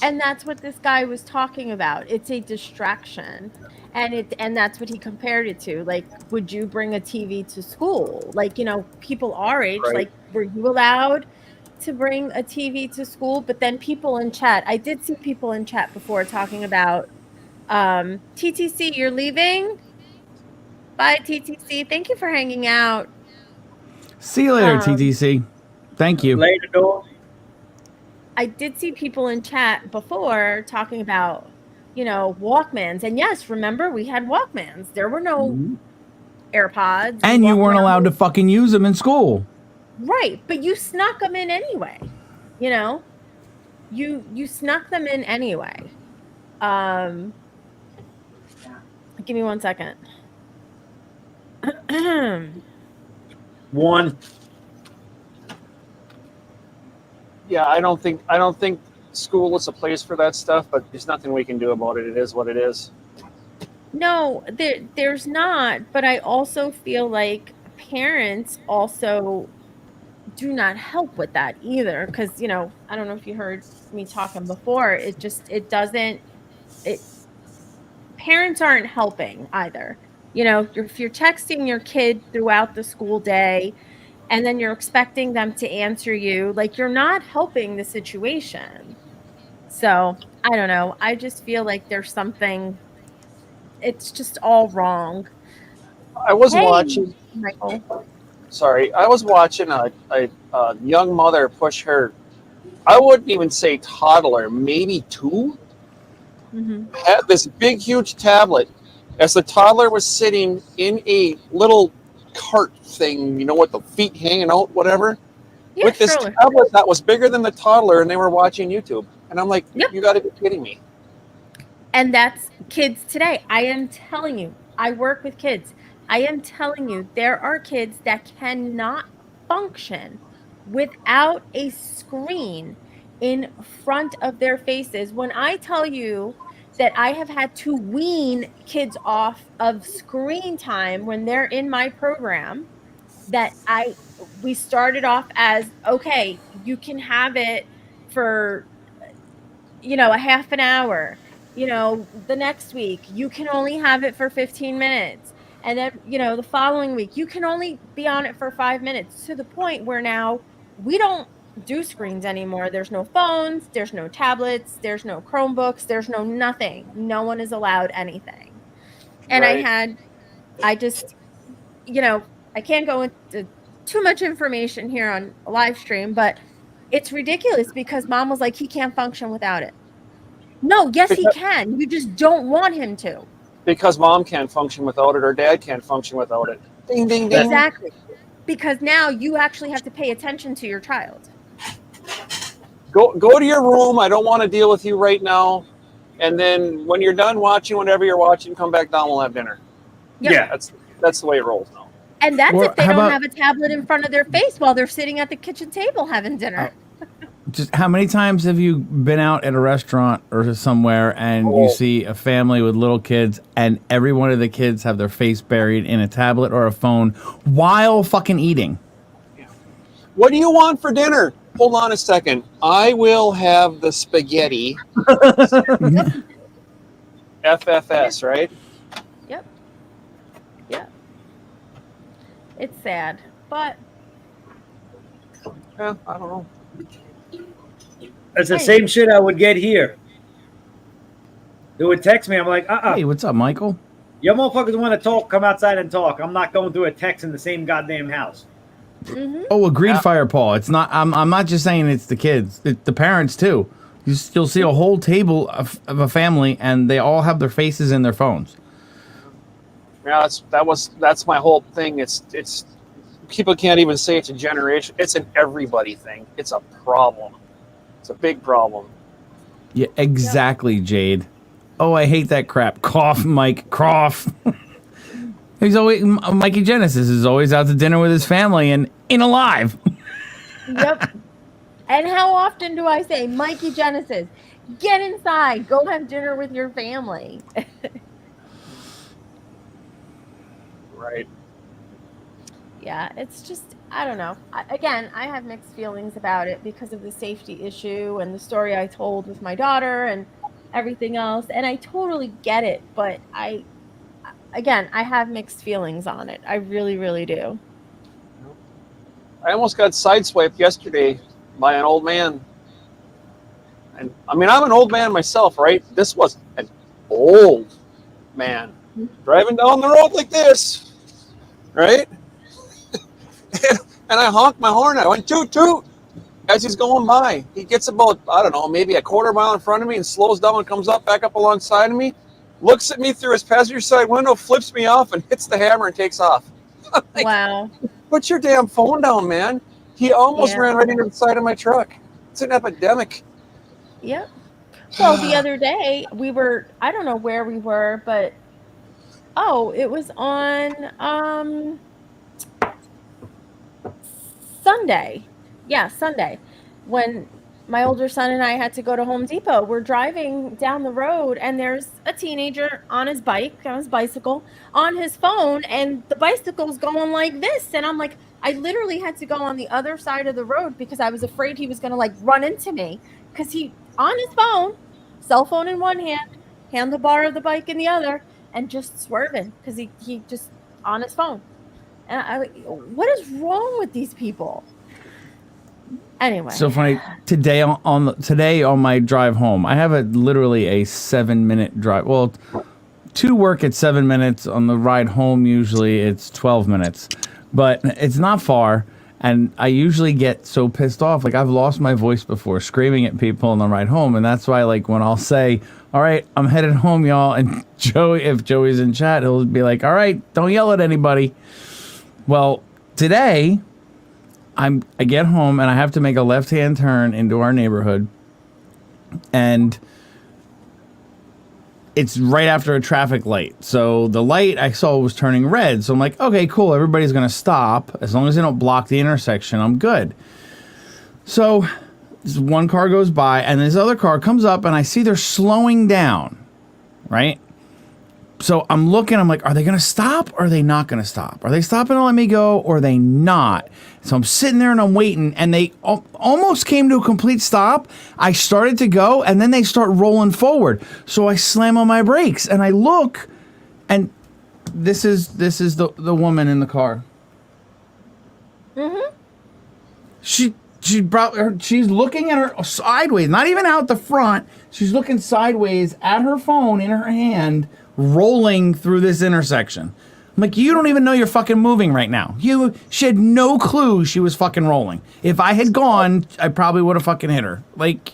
And that's what this guy was talking about. It's a distraction. And that's what he compared it to. Like, would you bring a TV to school? Like, people our age, Right. like, were you allowed to bring a TV to school? But then people in chat, I did see people in chat before talking about TTC, you're leaving? Bye, TTC. Thank you for hanging out. See you later, TTC. Thank you. Later, door. I did see people in chat before talking about, Walkmans. And yes, remember, we had Walkmans. There were no AirPods. And you weren't around allowed to fucking use them in school. Right, but you snuck them in anyway. You snuck them in anyway. Give me 1 second. One. Yeah, I don't think school is a place for that stuff, but there's nothing we can do about it. It is what it is. No, there's not. But I also feel like parents also do not help with that either. Because, I don't know if you heard me talking before. Parents aren't helping either. If you're texting your kid throughout the school day and then you're expecting them to answer you, like, you're not helping the situation. So I don't know. I just feel like there's something, it's just all wrong. I was watching. Michael. Sorry, I was watching a young mother push her. I wouldn't even say toddler, maybe 2. Had this big, huge tablet. As the toddler was sitting in a little cart thing, with the feet hanging out, whatever, Yeah, with this stroller. tablet that was bigger than the toddler, and they were watching YouTube. And I'm like, Yep. You got to be kidding me. And that's kids today. I am telling you, I work with kids. I am telling you, there are kids that cannot function without a screen in front of their faces. When I tell you that I have had to wean kids off of screen time when they're in my program, we started off as, okay, you can have it for, a half an hour. The next week, you can only have it for 15 minutes. And then, the following week, you can only be on it for 5 minutes, to the point where now we don't do screens anymore. There's no phones, there's no tablets, there's no Chromebooks, there's no nothing. No one is allowed anything. And Right. I can't go into too much information here on a live stream, but it's ridiculous because mom was like, he can't function without it. No, yes, he can. You just don't want him to. Because mom can't function without it, or dad can't function without it. Ding, ding, ding. Exactly. Because now you actually have to pay attention to your child. Go to your room. I don't want to deal with you right now. And then when you're done watching whatever you're watching, come back down. We'll have dinner. Yep. Yeah. That's the way it rolls now. And that's Or if they how don't about- have a tablet in front of their face while they're sitting at the kitchen table having dinner. Just how many times have you been out at a restaurant or somewhere and you see a family with little kids and every one of the kids have their face buried in a tablet or a phone while fucking eating? What do you want for dinner? Hold on a second. I will have the spaghetti. FFS, right? Yep. Yep. It's sad, but Yeah, I don't know. That's the same shit I would get here. They would text me. I'm like, Hey, what's up, Michael? You motherfuckers want to talk? Come outside and talk. I'm not going through a text in the same goddamn house. Oh, agreed, Fire Paul. It's not. I'm not just saying it's the kids. It's the parents too. You'll see a whole table of a family, and they all have their faces in their phones. Yeah, that's my whole thing. It's people can't even say it's a generation. It's an everybody thing. It's a problem. It's a big problem. Yeah, exactly, Jade. Oh, I hate that crap. Cough, Mike. Cough. He's always Mikey Genesis is always out to dinner with his family and ain't alive. yep. And how often do I say, Mikey Genesis, get inside, go have dinner with your family? Right. Yeah, it's just, I don't know. Again, I have mixed feelings about it because of the safety issue and the story I told with my daughter and everything else. And I totally get it, but I have mixed feelings on it. I really, really do. I almost got sideswiped yesterday by an old man. And I mean, I'm an old man myself, right? This was an old man driving down the road like this, right? And I honked my horn. I went toot toot as he's going by. He gets about, I don't know, maybe a quarter mile in front of me and slows down and comes back up alongside of me, looks at me through his passenger side window, flips me off, and hits the hammer and takes off. Like, wow. Put your damn phone down, man. He almost ran right into the side of my truck. It's an epidemic. Yep. Well, the other day I don't know where we were, but it was on Sunday. Yeah, Sunday. When my older son and I had to go to Home Depot. We're driving down the road and there's a teenager on his bicycle, on his phone, and the bicycle's going like this. And I'm like, I literally had to go on the other side of the road because I was afraid he was going to like run into me because he on his phone, cell phone in one hand, handlebar of the bike in the other, and just swerving because he just on his phone. And I what is wrong with these people? Anyway, So funny. Today on my drive home, I have literally a 7-minute drive. Well, to work at 7 minutes. On the ride home, usually it's 12 minutes, but it's not far. And I usually get so pissed off. Like, I've lost my voice before screaming at people on the ride home. And that's why, like, when I'll say, all right, I'm headed home, y'all. And if Joey's in chat, he'll be like, all right, don't yell at anybody. Well, today I get home and I have to make a left-hand turn into our neighborhood, and it's right after a traffic light. So the light I saw was turning red. So I'm like, okay, cool. Everybody's going to stop. As long as they don't block the intersection, I'm good. So this one car goes by and this other car comes up and I see they're slowing down, right? So I'm looking, I'm like, are they going to stop or are they not going to stop? Are they stopping to let me go or are they not? So I'm sitting there and I'm waiting, and they almost came to a complete stop. I started to go, and then they start rolling forward. So I slam on my brakes, and I look, and this is the woman in the car. Mm-hmm. She's looking at her sideways, not even out the front. She's looking sideways at her phone in her hand, rolling through this intersection. I'm like, you don't even know you're fucking moving right now. She had no clue she was fucking rolling. If I had gone, I probably would have fucking hit her. Like,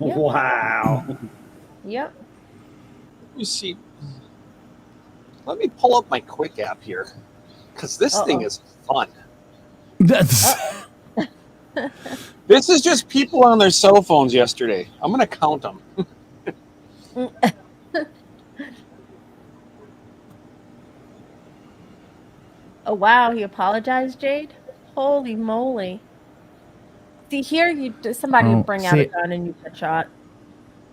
Yep. Wow. Yep. You see, let me pull up my Quick app here, because this thing is fun. that's This is just people on their cell phones yesterday. I'm going to count them. Oh wow, he apologized, Jade. Holy moly! See here, somebody Oh, would bring out a see- gun and you get shot.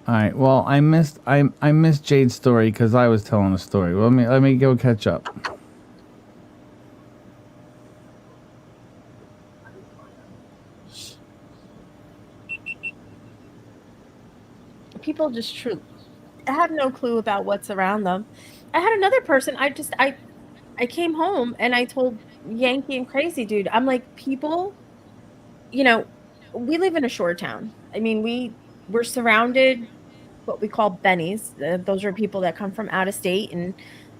All right. Well, I missed Jade's story because I was telling a story. Well, let me go catch up. People just have no clue about what's around them. I had another person. I came home and I told Yankee and Crazy Dude, I'm like, people, we live in a shore town. I mean, we're surrounded what we call bennies. Those are people that come from out of state and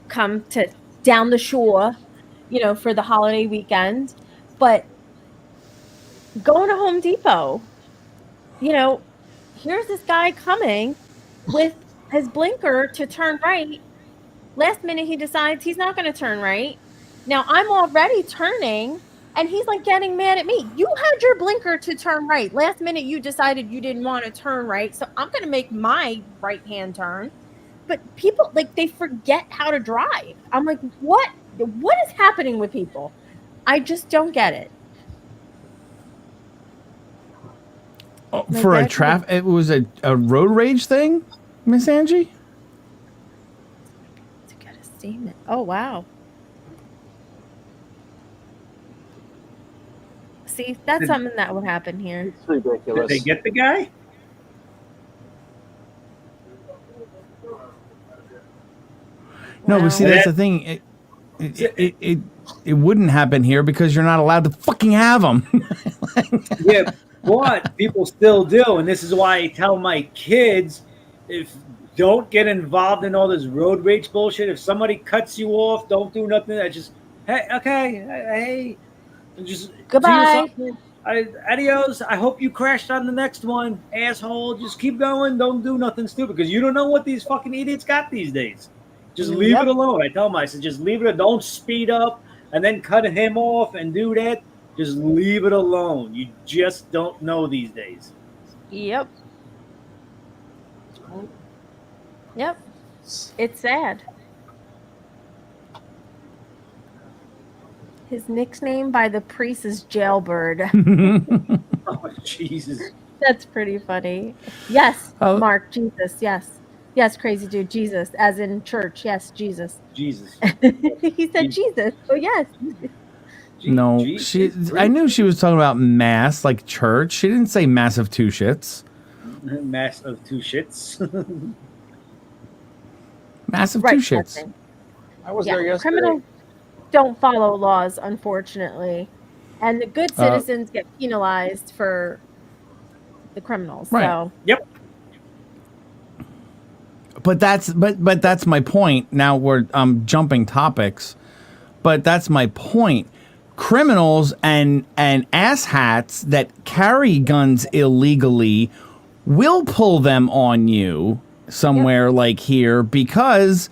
come to down the shore, for the holiday weekend. But going to Home Depot, here's this guy coming with his blinker to turn right. Last minute, he decides he's not going to turn right. Now I'm already turning, and he's like getting mad at me. You had your blinker to turn right. Last minute, you decided you didn't want to turn right, so I'm going to make my right-hand turn. But people, like, they forget how to drive. I'm like, what is happening with people? I just don't get it. Oh, for a it was a road rage thing, Miss Angie? To get a statement. Oh, wow. See, that's something that would happen here. It's ridiculous. Did they get the guy? No, but see, that's the thing. It wouldn't happen here because you're not allowed to fucking have them. Yeah, but people still do, and this is why I tell my kids, if don't get involved in all this road rage bullshit. If somebody cuts you off, don't do nothing. I just, hey, okay, hey, and just goodbye. Adios. I hope you crashed on the next one, asshole. Just keep going. Don't do nothing stupid because you don't know what these fucking idiots got these days. Just leave it alone. I tell them, I said, just leave it. Don't speed up and then cut him off and do that. Just leave it alone. You just don't know these days. Yep. It's sad. His nickname by the priest is Jailbird. Oh, Jesus. That's pretty funny. Yes, Mark, Jesus, yes. Yes, Crazy Dude, Jesus, as in church. Yes, Jesus. Jesus. He said Jesus. Oh, yes. No, I knew she was talking about mass, like church. She didn't say mass of two shits. Mass of two shits. Mass of two shits. I was there yesterday. Criminals don't follow laws, unfortunately, and the good citizens get penalized for the criminals. Right. So. Yep. But that's my point. Now we're jumping topics, but that's my point. Criminals and asshats that carry guns illegally will pull them on you somewhere like here because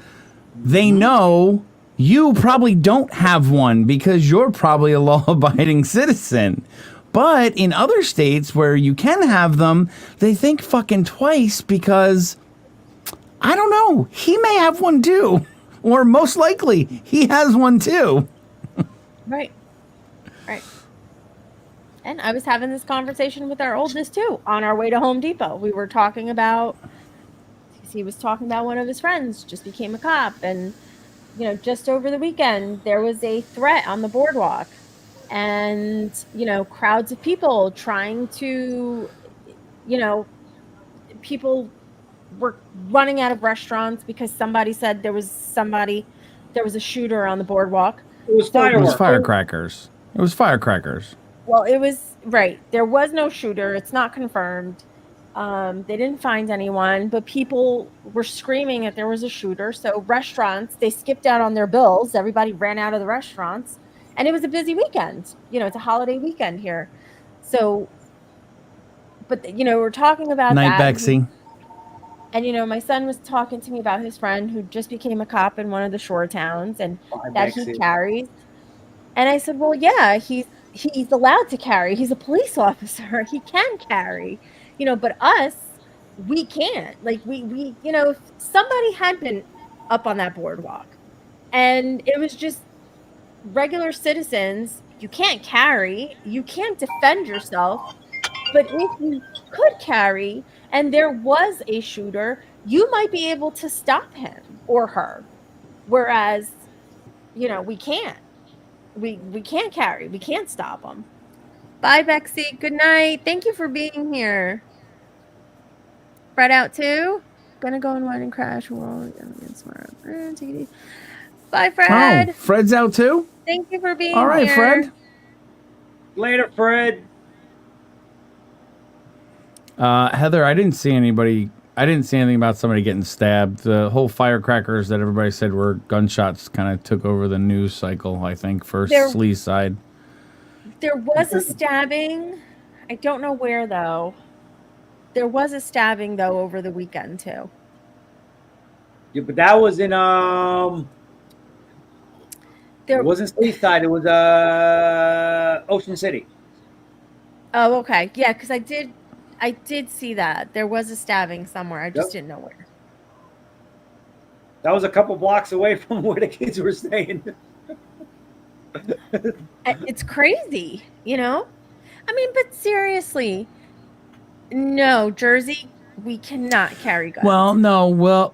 they know you probably don't have one because you're probably a law-abiding citizen. But in other states where you can have them, they think fucking twice because, I don't know, he may have one too. Or most likely, he has one too. Right. And I was having this conversation with our oldest too on our way to Home Depot. We were talking about, he was talking about one of his friends just became a cop. And, just over the weekend, there was a threat on the boardwalk. And, crowds of people trying to, people were running out of restaurants because somebody said there was a shooter on the boardwalk. It was fireworks. It was firecrackers. It was firecrackers. Well, it was right. There was no shooter. It's not confirmed. They didn't find anyone, but people were screaming that there was a shooter. So restaurants, they skipped out on their bills. Everybody ran out of the restaurants, and it was a busy weekend. It's a holiday weekend here. So, but we're talking about Night, that. Bexy. And my son was talking to me about his friend who just became a cop in one of the shore towns, and that he carries. And I said, well, yeah, he's allowed to carry. He's a police officer. He can carry, but us, we can't. Like we if somebody had been up on that boardwalk and it was just regular citizens, you can't carry, you can't defend yourself. But if you could carry and there was a shooter, you might be able to stop him or her. Whereas, we can't. We can't carry. We can't stop them. Bye, Bexy. Good night. Thank you for being here. Fred out too? Gonna go and run and crash. Smart. Bye, Fred. Oh, Fred's out too? Thank you for being All right, here. Fred. Later, Fred. Heather, I didn't see anything about somebody getting stabbed. The whole firecrackers that everybody said were gunshots kind of took over the news cycle, I think, for Slee's side. There was a stabbing. I don't know where, though. There was a stabbing, though, over the weekend, too. Yeah, but that was in There it wasn't Seaside. It was Ocean City. Oh, okay. Yeah, because I did see that. There was a stabbing somewhere. I just didn't know where. That was a couple blocks away from where the kids were staying. It's crazy, I mean, but seriously, no, Jersey, we cannot carry guns. Well, no. Well,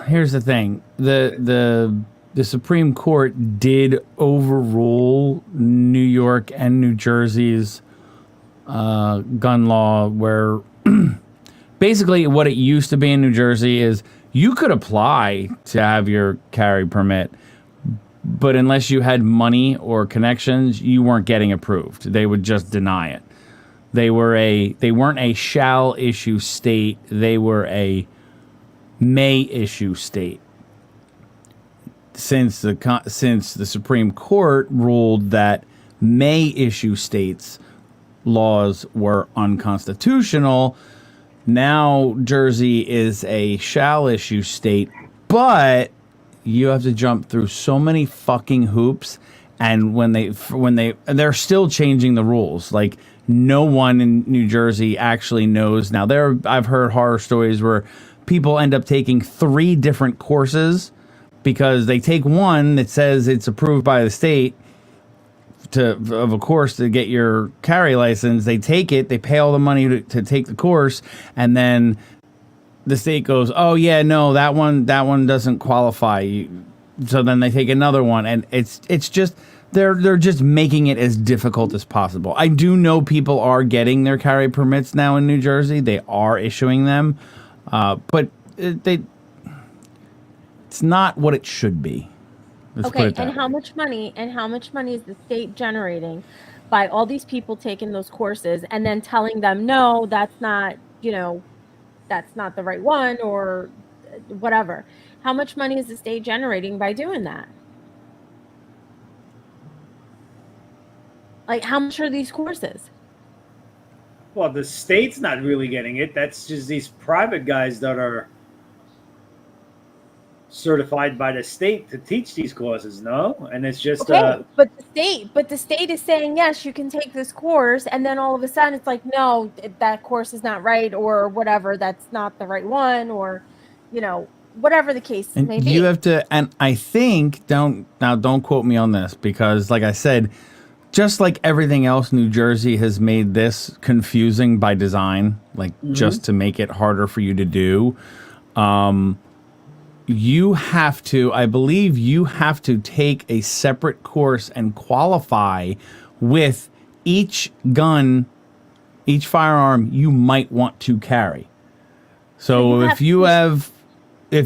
here's the thing. The Supreme Court did overrule New York and New Jersey's gun law, where basically what it used to be in New Jersey is you could apply to have your carry permit, but unless you had money or connections, you weren't getting approved. They would just deny it. They weren't a shall issue state. They were a may issue state. Since the Supreme Court ruled that may issue states laws were unconstitutional, now Jersey is a shall issue state, but you have to jump through so many fucking hoops, and when they're still changing the rules. Like, no one in New Jersey actually knows now. I've heard horror stories where people end up taking 3 different courses because they take one that says it's approved by the state of a course to get your carry license. They take it, they pay all the money to take the course, and then the state goes, "Oh yeah, no, that one doesn't qualify." So then they take another one, and it's just they're just making it as difficult as possible. I do know people are getting their carry permits now in New Jersey. They are issuing them, but it's not what it should be. Let's put Okay, it that and how way. much money is the state generating by all these people taking those courses and then telling them, no, that's not the right one or whatever. How much money is the state generating by doing that? Like, how much are these courses? Well, the state's not really getting it. That's just these private guys that are certified by the state to teach these courses, no? And it's just okay, but the state is saying, yes, you can take this course, and then all of a sudden it's like, no, that course is not right, or whatever, that's not the right one, or whatever the case may be. You have to, and I think, don't quote me on this, because like I said, just like everything else, New Jersey has made this confusing by design, like just to make it harder for you to do. I believe you have to take a separate course and qualify with each firearm you might want to carry. So if you have 3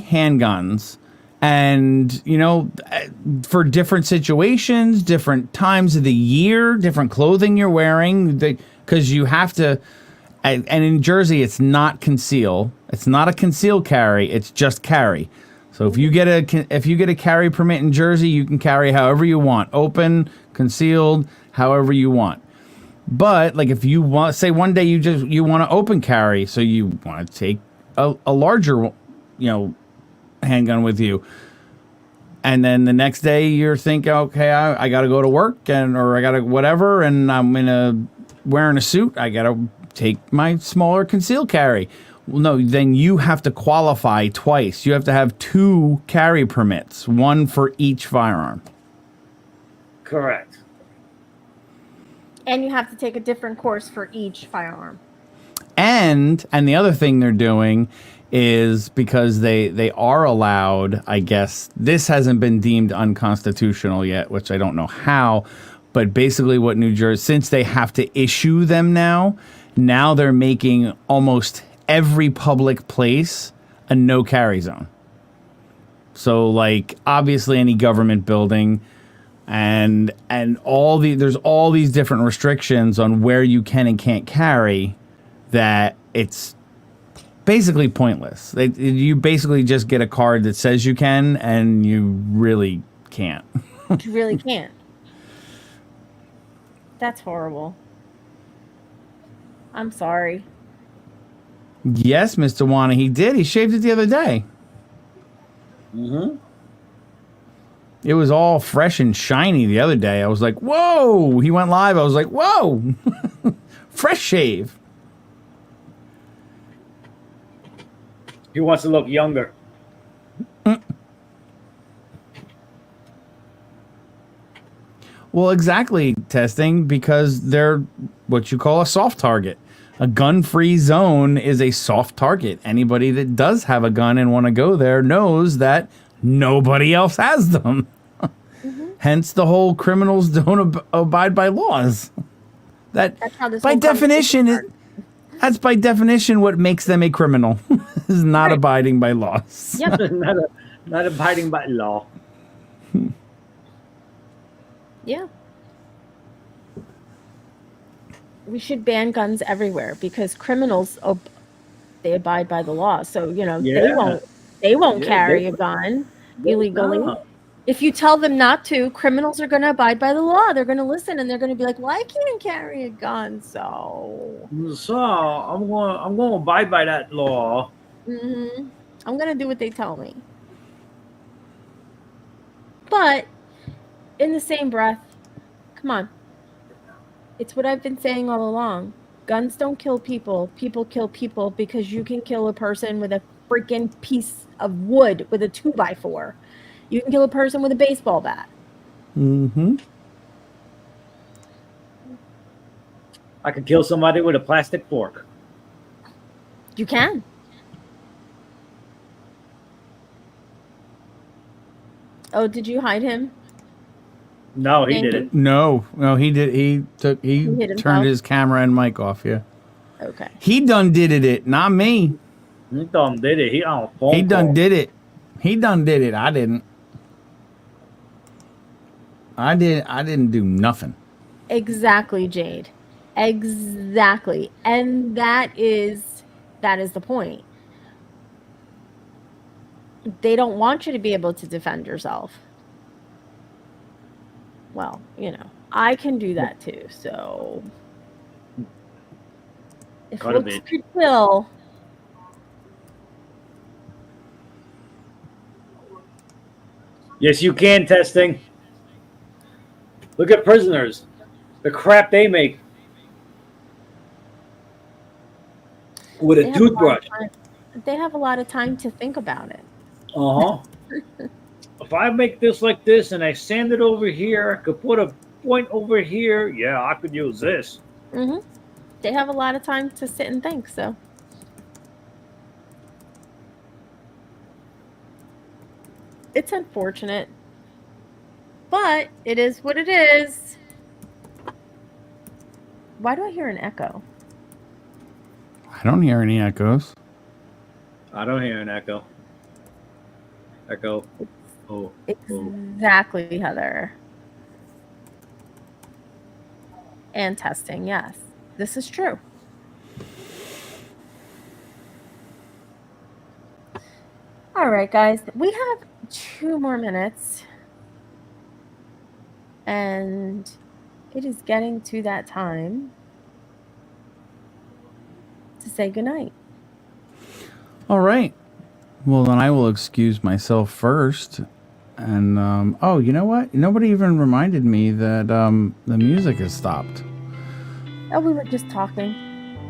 handguns, and for different situations, different times of the year, different clothing you're wearing, because you have to. And in Jersey, it's not conceal. It's not a conceal carry. It's just carry. So if you get a carry permit in Jersey, you can carry however you want, open, concealed, however you want. But like if you want, say one day you want to open carry, so you want to take a larger, handgun with you, and then the next day you're thinking, okay, I got to go to work or I got to whatever, and I'm wearing a suit. I got to take my smaller concealed carry. Well, no, then you have to qualify twice. You have to have 2 carry permits, 1 for each firearm. Correct. And you have to take a different course for each firearm. And the other thing they're doing is because they are allowed, I guess, this hasn't been deemed unconstitutional yet, which I don't know how, but basically what New Jersey, since they have to issue them now they're making almost every public place a no carry zone. So like obviously any government building and there's all these different restrictions on where you can and can't carry that it's basically pointless. You basically just get a card that says you can and you really can't. You really can't. That's horrible. I'm sorry. Yes, Mr. Wana, he did. He shaved it the other day. Mm-hmm. It was all fresh and shiny the other day. I was like, whoa. He went live. I was like, whoa. Fresh shave. He wants to look younger. Well, exactly, testing, because they're what you call a soft target. A gun-free zone is a soft target. Anybody that does have a gun and want to go there knows that nobody else has them. Hence the whole criminals don't abide by laws. That's how this by whole definition, that's by definition what makes them a criminal, is not abiding by laws. Yep. not abiding by law. Yeah. We should ban guns everywhere because criminals they abide by the law. So, you know, they won't carry a gun illegally. No. If you tell them not to, criminals are going to abide by the law. They're going to listen and they're going to be like, "Well, I can't carry a gun." So I'm going to abide by that law. I'm going to do what they tell me. But in the same breath, come on. It's what I've been saying all along. Guns don't kill people. People kill people because you can kill a person with a freaking piece of wood with a 2x4. You can kill a person with a baseball bat. Mm-hmm. I could kill somebody with a plastic fork. You can. Oh, did you hide him? No, he Thank did you. it. No, he did. He hit turned himself? his camera and mic off. Yeah, Okay. he done did it, not me. He done did it. He on a phone He done call. did it. He done did it. I didn't. I didn't do nothing. Exactly, Jade. Exactly. And that is the point. They don't want you to be able to defend yourself. Well, you know, I can do that too. So if Gotta looks be. could kill, Yes, you can. Testing. Look at prisoners. The crap they make with they a have a lot of toothbrush. time- they have a lot of time to think about it. If I make this like this and I sand it over here, I could put a point over here. Yeah, I could use this. They have a lot of time to sit and think. So it's unfortunate, but it is what it is. Why do I hear an echo? I don't hear any echoes. I don't hear an echo. Echo. Oh. Exactly, Heather. And testing, yes. This is true. All right, guys. We have 2 more minutes. And it is getting to that time to say goodnight. All right. Well, then I will excuse myself first. And, oh, you know what? Nobody even reminded me that the music has stopped. Oh, we were just talking.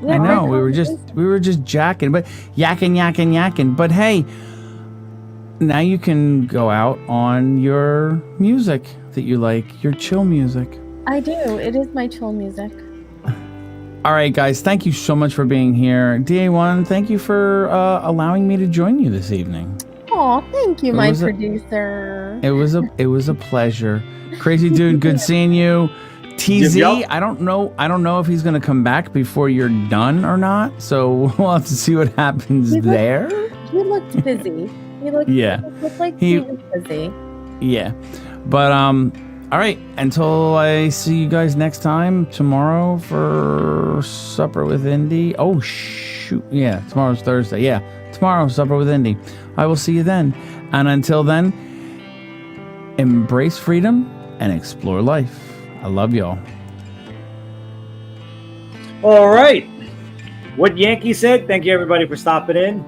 Yeah, I know great we were just jacking, but yakking. But hey, now you can go out on your music that you like, your chill music. I do. It is my chill music. All right, guys, thank you so much for being here. DA1, thank you for allowing me to join you this evening. Oh, thank you, my producer. It was a pleasure. Crazy dude, good seeing you. TZ, Yep. I don't know if he's gonna come back before you're done or not. So we'll have to see what happens there. He looked busy. He looked like he was busy. Yeah. But all right, until I see you guys next time tomorrow for Supper with Indy. Oh shoot. Yeah, tomorrow's Thursday. Yeah. Tomorrow, Supper with Indy. I will see you then. And until then, embrace freedom and explore life. I love y'all. All right. What Yankee said, thank you everybody for stopping in.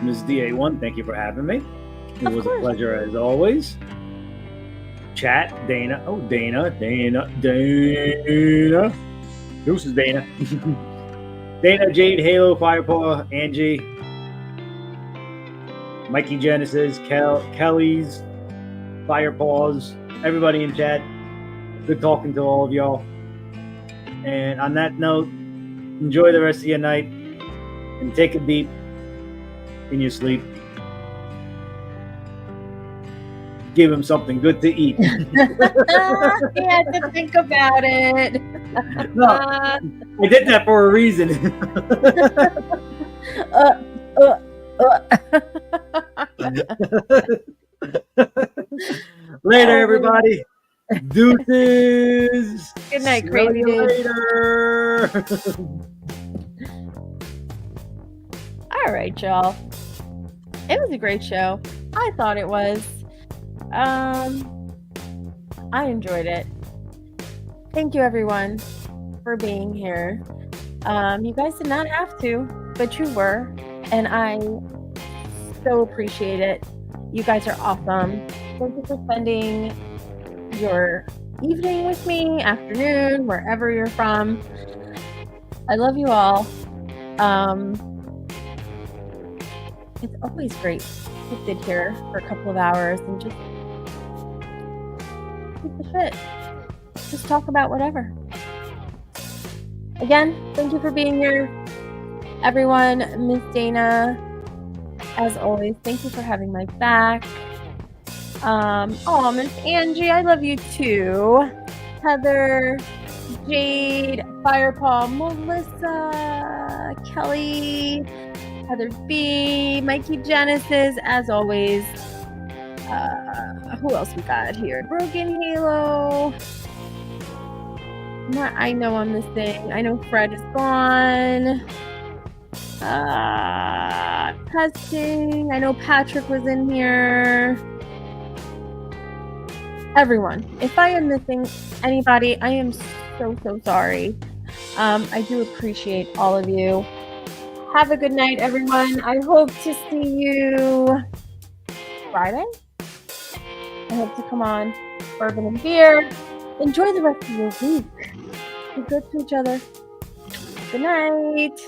Ms. DA1, thank you for having me. It was a pleasure as always. Chat, Dana. Oh, Dana. Deuces, Dana. Dana, Jade, Halo, Firepaw, Angie, Mikey Genesis, Kelly's, Firepaws, everybody in chat. Good talking to all of y'all. And on that note, enjoy the rest of your night and take a deep in your sleep. Give him something good to eat. He had to think about it. No, I did that for a reason. Later, everybody. Deuces. Good night, See crazy you dude. later. All right, y'all. It was a great show. I thought it was. I enjoyed it. Thank you, everyone, for being here. You guys did not have to, but you were, and I so appreciate it. You guys are awesome. Thank you for spending your evening with me, afternoon, wherever you're from. I love you all. It's always great to sit here for a couple of hours and just shoot the shit. Just talk about whatever. Again, thank you for being here. Everyone, Miss Dana, as always, thank you for having my back. Miss Angie, I love you too. Heather, Jade, Firepaw, Melissa, Kelly, Heather B, Mikey Genesis, as always. Who else we got here? Broken Halo. I know I'm missing. I know Fred is gone. Testing. I know Patrick was in here. Everyone, if I am missing anybody, I am so sorry. I do appreciate all of you. Have a good night, everyone. I hope to see you Friday. I hope to come on Bourbon and Beer. Enjoy the rest of your week. Be good to each other. Good night.